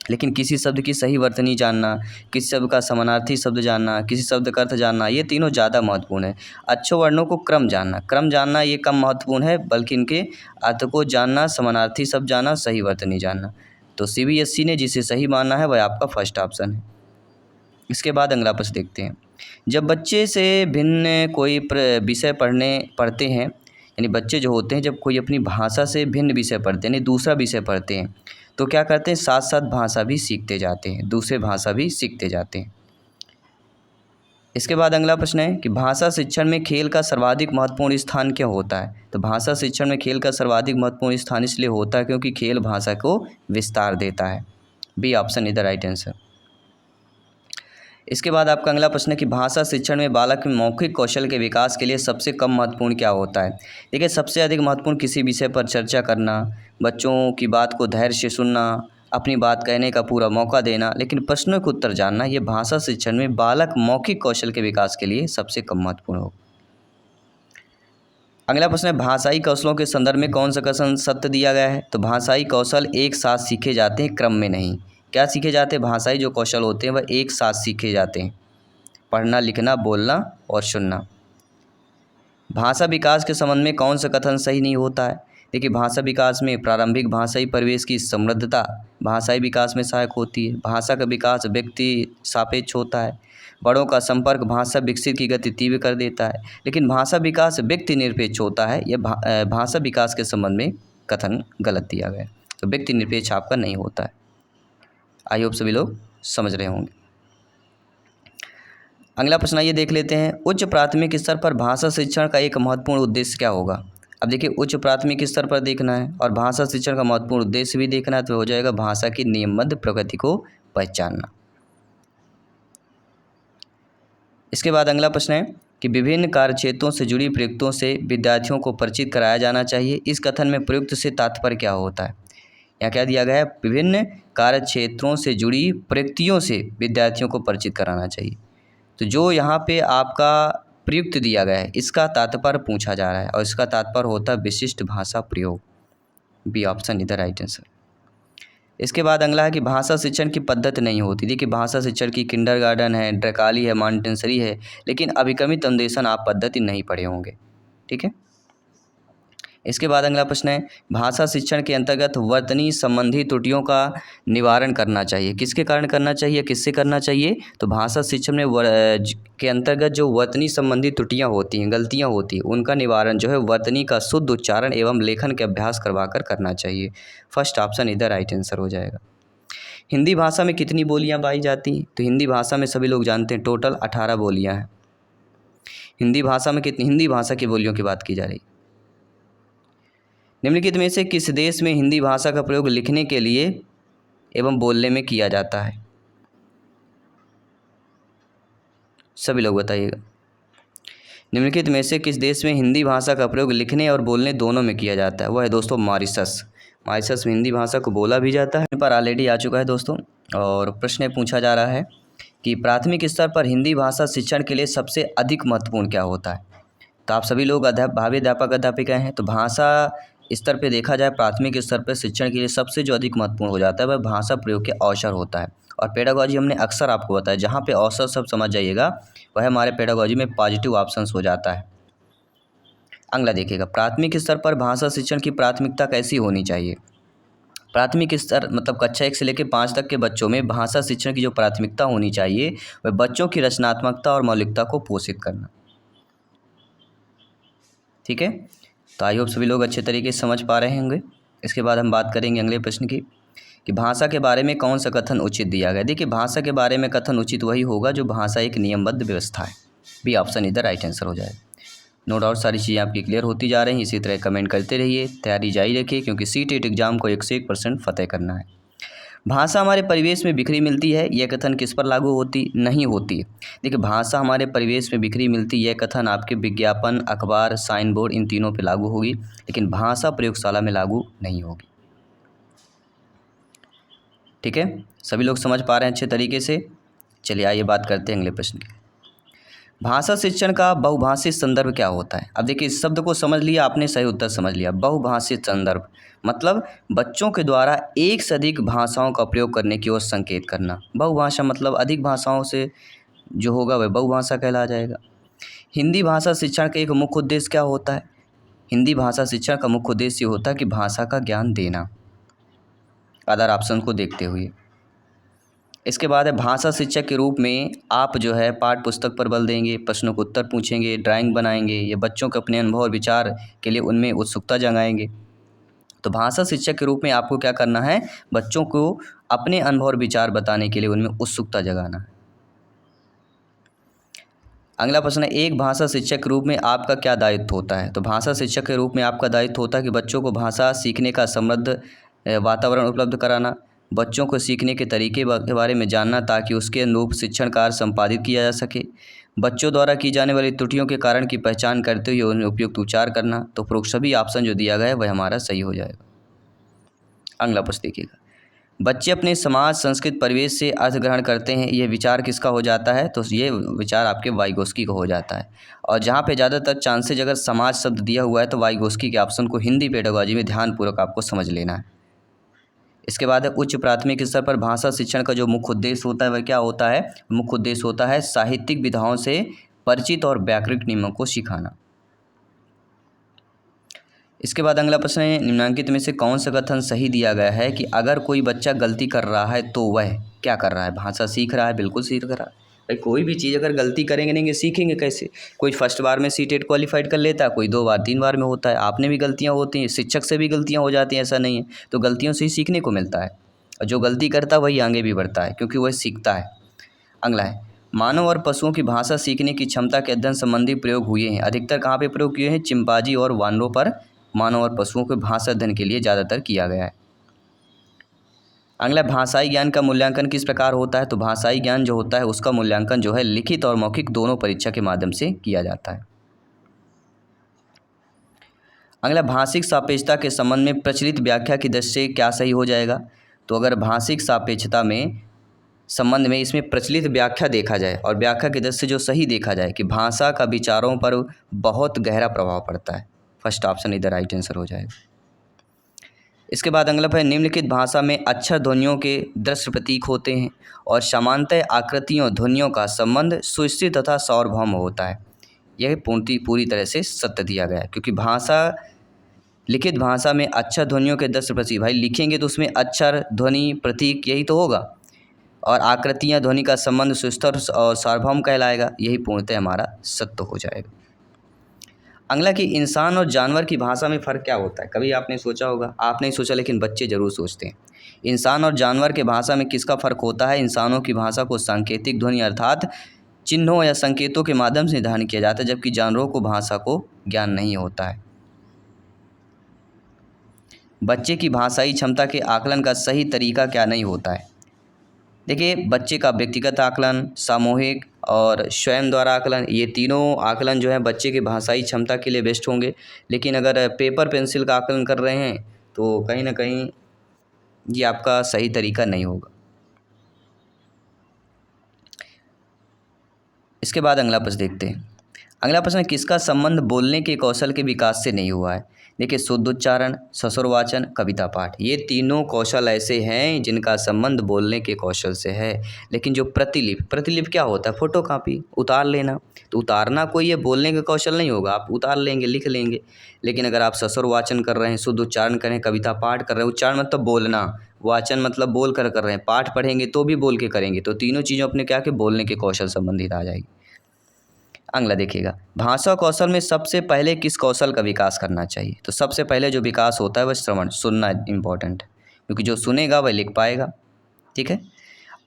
लेकिन किसी शब्द की सही वर्तनी जानना, किसी शब्द का समानार्थी शब्द जानना, किसी शब्द का अर्थ जानना, ये तीनों ज़्यादा महत्वपूर्ण है। अच्छे वर्णों को क्रम जानना ये कम महत्वपूर्ण है, बल्कि इनके अर्थ को जानना, समानार्थी शब्द जानना, सही वर्तनी जानना। तो CBSE ने जिसे सही माना है वह आपका फर्स्ट ऑप्शन है। इसके बाद अगला प्रश्न देखते हैं। जब बच्चे से भिन्न कोई विषय पढ़ते हैं, यानी बच्चे जो होते हैं जब कोई अपनी भाषा से भिन्न विषय पढ़ते हैं, यानी दूसरा विषय पढ़ते हैं, तो क्या करते हैं, साथ साथ भाषा भी सीखते जाते हैं, दूसरे भाषा भी सीखते जाते हैं। इसके बाद अगला प्रश्न है कि भाषा शिक्षण में खेल का सर्वाधिक महत्वपूर्ण स्थान क्यों होता है। तो भाषा शिक्षण में खेल का सर्वाधिक महत्वपूर्ण स्थान इसलिए होता है क्योंकि खेल भाषा को विस्तार देता है। B option is the right answer. इसके बाद आपका अगला प्रश्न है कि भाषा शिक्षण में बालक में मौखिक कौशल के विकास के लिए सबसे कम महत्वपूर्ण क्या होता है। देखिए सबसे अधिक महत्वपूर्ण किसी विषय पर चर्चा करना, बच्चों की बात को धैर्य से सुनना, अपनी बात कहने का पूरा मौका देना, लेकिन प्रश्नों के उत्तर जानना, ये भाषा शिक्षण में बालक मौखिक कौशल के विकास के लिए सबसे कम महत्वपूर्ण हो। अगला प्रश्न है भाषाई कौशलों के संदर्भ में कौन सा कथन सत्य दिया गया है। तो भाषाई कौशल एक साथ सीखे जाते हैं, क्रम में नहीं। क्या सीखे जाते हैं, भाषाई जो कौशल होते हैं वह एक साथ सीखे जाते हैं, पढ़ना, लिखना, बोलना और सुनना। भाषा विकास के संबंध में कौन सा कथन सही नहीं होता है। देखिए भाषा विकास में प्रारंभिक भाषाई परिवेश की समृद्धता भाषाई विकास में सहायक होती है। भाषा का विकास व्यक्ति सापेक्ष होता है। बड़ों का संपर्क भाषा विकसित की गति तीव्र कर देता है, लेकिन भाषा विकास व्यक्ति निरपेक्ष होता है। यह भाषा विकास के संबंध में कथन गलत दिया गया है, तो व्यक्ति निरपेक्ष आपका नहीं होता है। आई होप सभी लोग समझ रहे होंगे। अगला प्रश्न ये देख लेते हैं, उच्च प्राथमिक स्तर पर भाषा शिक्षण का एक महत्वपूर्ण उद्देश्य क्या होगा। अब देखिए उच्च प्राथमिक स्तर पर देखना है और भाषा शिक्षण का महत्वपूर्ण उद्देश्य भी देखना है, तो हो जाएगा भाषा की नियमबद्ध प्रकृति को पहचानना। इसके बाद अगला प्रश्न है कि विभिन्न कार्यक्षेत्रों से जुड़ी प्रयुक्तों से विद्यार्थियों को परिचित कराया जाना चाहिए। इस कथन में प्रयुक्त से तात्पर्य क्या होता है। यहाँ क्या दिया गया है, विभिन्न कार्यक्षेत्रों से जुड़ी प्रयुक्तियों से विद्यार्थियों को परिचित कराना चाहिए। तो जो यहाँ पे आपका प्रयुक्त दिया गया है इसका तात्पर्य पूछा जा रहा है, और इसका तात्पर्य होता है विशिष्ट भाषा प्रयोग। B option is the right answer. इसके बाद अगला है कि भाषा शिक्षण की पद्धति नहीं होती। देखिए भाषा शिक्षण की किंडरगार्टन है, ड्रकाली है, मॉन्टेसरी है, लेकिन अभिक्रमित अन्वेषण आप पद्धति नहीं पढ़े होंगे, ठीक है। इसके बाद अगला प्रश्न है, भाषा शिक्षण के अंतर्गत वर्तनी संबंधी त्रुटियों का निवारण करना चाहिए। किसके कारण करना चाहिए, किससे करना चाहिए। तो भाषा शिक्षण में के अंतर्गत जो वर्तनी संबंधी त्रुटियां होती हैं, गलतियां होती हैं, उनका निवारण जो है वर्तनी का शुद्ध उच्चारण एवं लेखन के अभ्यास करवाकर करना चाहिए। फर्स्ट ऑप्शन इधर राइट आंसर हो जाएगा। हिंदी भाषा में कितनी बोलियाँ पाई जाती हैं। तो हिंदी भाषा में सभी लोग जानते हैं टोटल 18 बोलियाँ हैं। हिंदी भाषा में कितनी, हिंदी भाषा की बोलियों की बात की जा रही। निम्नलिखित में से किस देश में हिंदी भाषा का प्रयोग लिखने के लिए एवं बोलने में किया जाता है। सभी लोग बताइएगा। निम्नलिखित में से किस देश में हिंदी भाषा का प्रयोग लिखने और बोलने दोनों में किया जाता है। वह है दोस्तों मॉरिशस। मॉरिशस में हिंदी भाषा को बोला भी जाता है। पर ऑलरेडी आ चुका है दोस्तों, और प्रश्न पूछा जा रहा है कि प्राथमिक स्तर पर हिंदी भाषा शिक्षण के लिए सबसे अधिक महत्वपूर्ण क्या होता है। तो आप सभी लोग भावी अध्यापक अध्यापिका हैं, तो भाषा स्तर पे देखा जाए प्राथमिक स्तर पे शिक्षण के लिए सबसे जो अधिक महत्वपूर्ण हो जाता है वह भाषा प्रयोग के अवसर होता है। और पेडागॉजी हमने अक्सर आपको बताया, जहाँ पे अवसर सब समझ जाइएगा वह हमारे पेडागॉजी में पॉजिटिव ऑप्शंस हो जाता है। अगला देखिएगा, प्राथमिक स्तर पर भाषा शिक्षण की प्राथमिकता कैसी होनी चाहिए। प्राथमिक स्तर मतलब कक्षा 1 से लेकर 5 तक के बच्चों में भाषा शिक्षण की जो प्राथमिकता होनी चाहिए वह बच्चों की रचनात्मकता और मौलिकता को पोषित करना। ठीक है, तो आई होप सभी लोग अच्छे तरीके से समझ पा रहे होंगे। इसके बाद हम बात करेंगे अगले प्रश्न की कि भाषा के बारे में कौन सा कथन उचित दिया गया। देखिए, भाषा के बारे में कथन उचित वही होगा जो भाषा एक नियमबद्ध व्यवस्था है। बी ऑप्शन इधर राइट आंसर हो जाएगा। नो डाउट सारी चीज़ें आपकी क्लियर होती जा रही हैं। इसी तरह कमेंट करते रहिए, तैयारी जारी रखिए, क्योंकि सीटेट एग्जाम को 101% फतेह करना है। भाषा हमारे परिवेश में बिखरी मिलती है, यह कथन किस पर लागू होती नहीं होती। देखिए, भाषा हमारे परिवेश में बिखरी मिलती, यह कथन आपके विज्ञापन, अखबार, साइन बोर्ड इन तीनों पे लागू होगी, लेकिन भाषा प्रयोगशाला में लागू नहीं होगी। ठीक है, सभी लोग समझ पा रहे हैं अच्छे तरीके से। चलिए आइए बात करते हैं अगले प्रश्न की। भाषा शिक्षण का बहुभाषिक संदर्भ क्या होता है। अब देखिए, इस शब्द को समझ लिया आपने, सही उत्तर समझ लिया। बहुभाषिक संदर्भ मतलब बच्चों के द्वारा एक से अधिक भाषाओं का प्रयोग करने की ओर संकेत करना। बहुभाषा मतलब अधिक भाषाओं से जो होगा वह बहुभाषा कहला जाएगा। हिंदी भाषा शिक्षण का एक मुख्य उद्देश्य क्या होता है। हिंदी भाषा शिक्षण का मुख्य उद्देश्य होता है कि भाषा का ज्ञान देना, अदर ऑप्शन को देखते हुए। इसके बाद है भाषा शिक्षक के रूप में आप जो है पाठ्य पुस्तक पर बल देंगे, प्रश्नों को उत्तर पूछेंगे, ड्राइंग बनाएंगे, या बच्चों के अपने अनुभव और विचार के लिए उनमें उत्सुकता जगाएंगे। तो भाषा शिक्षक के रूप में आपको क्या करना है, बच्चों को अपने अनुभव और विचार बताने के लिए उनमें उत्सुकता जगाना है। अगला प्रश्न है, एक भाषा शिक्षक के रूप में आपका क्या दायित्व होता है। तो भाषा शिक्षक के रूप में आपका दायित्व होता है कि बच्चों को भाषा सीखने का समृद्ध वातावरण उपलब्ध कराना, बच्चों को सीखने के तरीके के बारे में जानना ताकि उसके अनुरूप शिक्षण कार्य संपादित किया जा सके, बच्चों द्वारा की जाने वाली त्रुटियों के कारण की पहचान करते हुए उन्हें उपयुक्त उच्चार करना। तो उपरोक्त सभी ऑप्शन जो दिया गया है वह हमारा सही हो जाएगा। अगला प्रश्न देखिएगा, बच्चे अपने समाज संस्कृत परिवेश से अर्थ ग्रहण करते हैं, ये विचार किसका हो जाता है। तो ये विचार आपके वाइगोस्की का हो जाता है। और जहाँ पे ज़्यादातर चांसेज अगर समाज शब्द दिया हुआ है तो वाइगोस्की के ऑप्शन को हिंदी पेडागॉजी में ध्यानपूर्वक आपको समझ लेना है। इसके बाद है उच्च प्राथमिक स्तर पर भाषा शिक्षण का जो मुख्य उद्देश्य होता है वह क्या होता है। मुख्य उद्देश्य होता है साहित्यिक विधाओं से परिचित और व्याकरणिक नियमों को सिखाना। इसके बाद अगला प्रश्न है, निम्नलिखित में से कौन सा कथन सही दिया गया है कि अगर कोई बच्चा गलती कर रहा है तो वह क्या कर रहा है, भाषा सीख रहा है। बिल्कुल सीख रहा है भाई, कोई भी चीज़ अगर गलती करेंगे नहीं सीखेंगे कैसे। कोई फर्स्ट बार में सीटेट क्वालिफाइड कर लेता है, कोई 2 बार 3 बार में होता है। आपने भी गलतियाँ होती हैं, शिक्षक से भी गलतियाँ हो जाती हैं, ऐसा नहीं है। तो गलतियों से ही सीखने को मिलता है, और जो गलती करता है वही आगे भी बढ़ता है क्योंकि वह सीखता है। अगला है, मानव और पशुओं की भाषा सीखने की क्षमता के अध्ययन संबंधी प्रयोग हुए हैं। अधिकतर कहाँ पे प्रयोग किए हैं, चिंपांजी और वानरों पर मानव और पशुओं के भाषा अध्ययन के लिए ज़्यादातर किया गया है। अगला, भाषाई ज्ञान का मूल्यांकन किस प्रकार होता है। तो भाषाई ज्ञान जो होता है उसका मूल्यांकन जो है लिखित और मौखिक दोनों परीक्षा के माध्यम से किया जाता है। अगला, भाषिक सापेक्षता के संबंध में प्रचलित व्याख्या की दृष्टि से क्या सही हो जाएगा। तो अगर भाषिक सापेक्षता में संबंध में इसमें प्रचलित व्याख्या देखा जाए और व्याख्या की दृष्टि से जो सही देखा जाए कि भाषा का विचारों पर बहुत गहरा प्रभाव पड़ता है। फर्स्ट ऑप्शन इधर राइट आंसर हो जाएगा। इसके बाद अगला है, निम्नलिखित भाषा में अक्षर ध्वनियों के दृश्य प्रतीक होते हैं और समानतः आकृतियों ध्वनियों का संबंध सुस्थिर तथा सार्वभौम होता है। यह पूरी तरह से सत्य दिया गया है, क्योंकि भाषा लिखित भाषा में अक्षर ध्वनियों के दृश्य प्रतीक, भाई लिखेंगे तो उसमें अक्षर ध्वनि प्रतीक यही तो होगा, और आकृतियाँ ध्वनि का संबंध सुस्थिर और सार्वभौम कहलाएगा। यही पूर्णतः हमारा सत्य हो जाएगा। अगला कि इंसान और जानवर की भाषा में फ़र्क क्या होता है। कभी आपने सोचा होगा, आप नहीं सोचा लेकिन बच्चे ज़रूर सोचते हैं। इंसान और जानवर के भाषा में किसका फ़र्क होता है। इंसानों की भाषा को सांकेतिक ध्वनि अर्थात चिन्हों या संकेतों के माध्यम से निर्धारण किया जाता है, जबकि जानवरों को भाषा को ज्ञान नहीं होता है। बच्चे की भाषाई क्षमता के आकलन का सही तरीका क्या नहीं होता है। देखिए, बच्चे का व्यक्तिगत आकलन, सामूहिक और स्वयं द्वारा आकलन, ये तीनों आकलन जो है बच्चे की भाषाई क्षमता के लिए बेस्ट होंगे। लेकिन अगर पेपर पेंसिल का आकलन कर रहे हैं तो कहीं ना कहीं ये आपका सही तरीका नहीं होगा। इसके बाद अगला प्रश्न देखते हैं। अगला प्रश्न, किसका संबंध बोलने के कौशल के विकास से नहीं हुआ है? देखिए, शुद्ध उच्चारण, ससुर वाचन, कविता पाठ, ये तीनों कौशल ऐसे हैं जिनका संबंध बोलने के कौशल से है। लेकिन जो प्रतिलिपि क्या होता है? फोटोकॉपी, उतार लेना। तो उतारना कोई ये बोलने का कौशल नहीं होगा, आप उतार लेंगे, लिख लेंगे। लेकिन अगर आप ससुर वाचन कर रहे हैं, शुद्ध उच्चारण कर रहे हैं, कविता पाठ कर रहे हैं, उच्चारण मतलब बोलना, वाचन मतलब बोल कर रहे हैं, पाठ पढ़ेंगे तो भी बोल के करेंगे, तो तीनों चीज़ों अपने क्या के बोलने के कौशल संबंधित आ जाएगी। अगला देखिएगा, भाषा कौशल में सबसे पहले किस कौशल का विकास करना चाहिए? तो सबसे पहले जो विकास होता है वह श्रवण, सुनना इम्पोर्टेंट है, क्योंकि जो सुनेगा वह लिख पाएगा। ठीक है।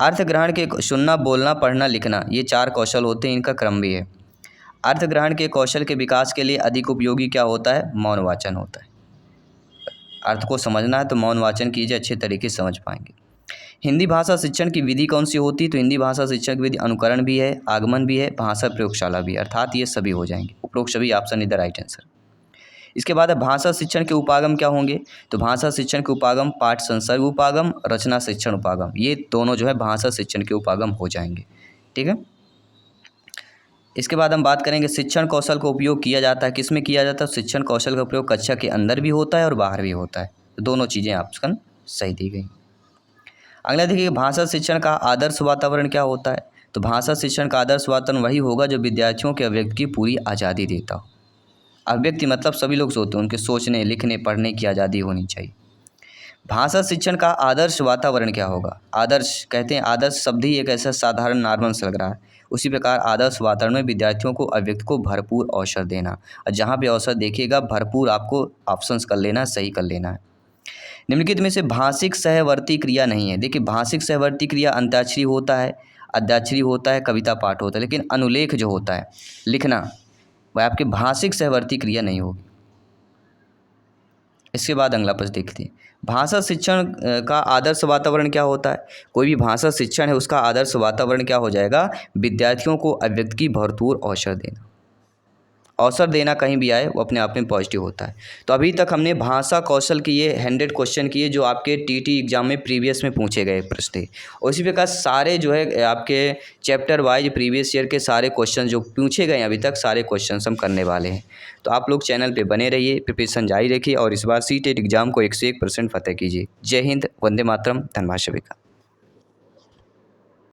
अर्थ ग्रहण के सुनना, बोलना, पढ़ना, लिखना, ये 4 कौशल होते हैं, इनका क्रम भी है। अर्थ ग्रहण के कौशल के विकास के लिए अधिक उपयोगी क्या होता है? मौन वाचन होता है। अर्थ को समझना है तो मौन वाचन कीजिए, अच्छे तरीके से समझ पाएंगे। हिंदी भाषा शिक्षण की विधि कौन सी होती है? तो हिंदी भाषा शिक्षण की विधि अनुकरण भी है, आगमन भी है, भाषा प्रयोगशाला भी है, अर्थात ये सभी हो जाएंगे। उपरोक्त सभी option is the right answer. इसके बाद है भाषा शिक्षण के उपागम क्या होंगे? तो भाषा शिक्षण के उपागम पाठ संसर्ग उपागम, रचना शिक्षण उपागम, ये दोनों जो है भाषा शिक्षण के उपागम हो जाएंगे। ठीक है। इसके बाद हम बात करेंगे शिक्षण कौशल का उपयोग किया जाता है, किस में किया जाता है? शिक्षण कौशल का उपयोग कक्षा के अंदर भी होता है और बाहर भी होता है। तो दोनों चीज़ें ऑप्शन सही दी गई। अगला देखिए, भाषा शिक्षण का आदर्श वातावरण क्या होता है? तो भाषा शिक्षण का आदर्श वातावरण वही होगा जो विद्यार्थियों के अभिव्यक्ति की पूरी आज़ादी देता हो। अभिव्यक्ति मतलब सभी लोग सोचते हैं, उनके सोचने, लिखने, पढ़ने की आज़ादी होनी चाहिए। भाषा शिक्षण का आदर्श वातावरण क्या होगा? आदर्श कहते हैं, आदर्श शब्द ही एक ऐसा साधारण नॉर्मल से लग रहा है। उसी प्रकार आदर्श वातावरण में विद्यार्थियों को अभिव्यक्ति को भरपूर अवसर देना, और जहाँ भी अवसर देखिएगा भरपूर आपको ऑप्शंस कर लेना, सही कर लेना है। निम्नलिखित में से भाषिक सहवर्ती क्रिया नहीं है। देखिए, भाषिक सहवर्ती क्रिया अंत्याक्षरी होता है, अद्याक्षरी होता है, कविता पाठ होता है, लेकिन अनुलेख जो होता है, लिखना, वह आपके भाषिक सहवर्ती क्रिया नहीं होगी। इसके बाद अगला प्रश्न देखते हैं, भाषा शिक्षण का आदर्श वातावरण क्या होता है? कोई भी भाषा शिक्षण है उसका आदर्श वातावरण क्या हो जाएगा? विद्यार्थियों को अभिव्यक्ति की भरपूर अवसर देना। अवसर देना कहीं भी आए वो अपने आप में पॉजिटिव होता है। तो अभी तक हमने भाषा कौशल की ये 100 क्वेश्चन किए जो आपके टीटी एग्जाम में प्रीवियस में पूछे गए प्रश्न थे। उसी प्रकार सारे जो है आपके चैप्टर वाइज प्रीवियस ईयर के सारे क्वेश्चन जो पूछे गए अभी तक, सारे क्वेश्चन हम करने वाले हैं। तो आप लोग चैनल पे बने रहिए, प्रिपरेशन जारी रखिए और इस बार सीटेट एग्जाम को 101% फतेह कीजिए। जय हिंद, वंदे मातरम, धन्यवाद सभी का।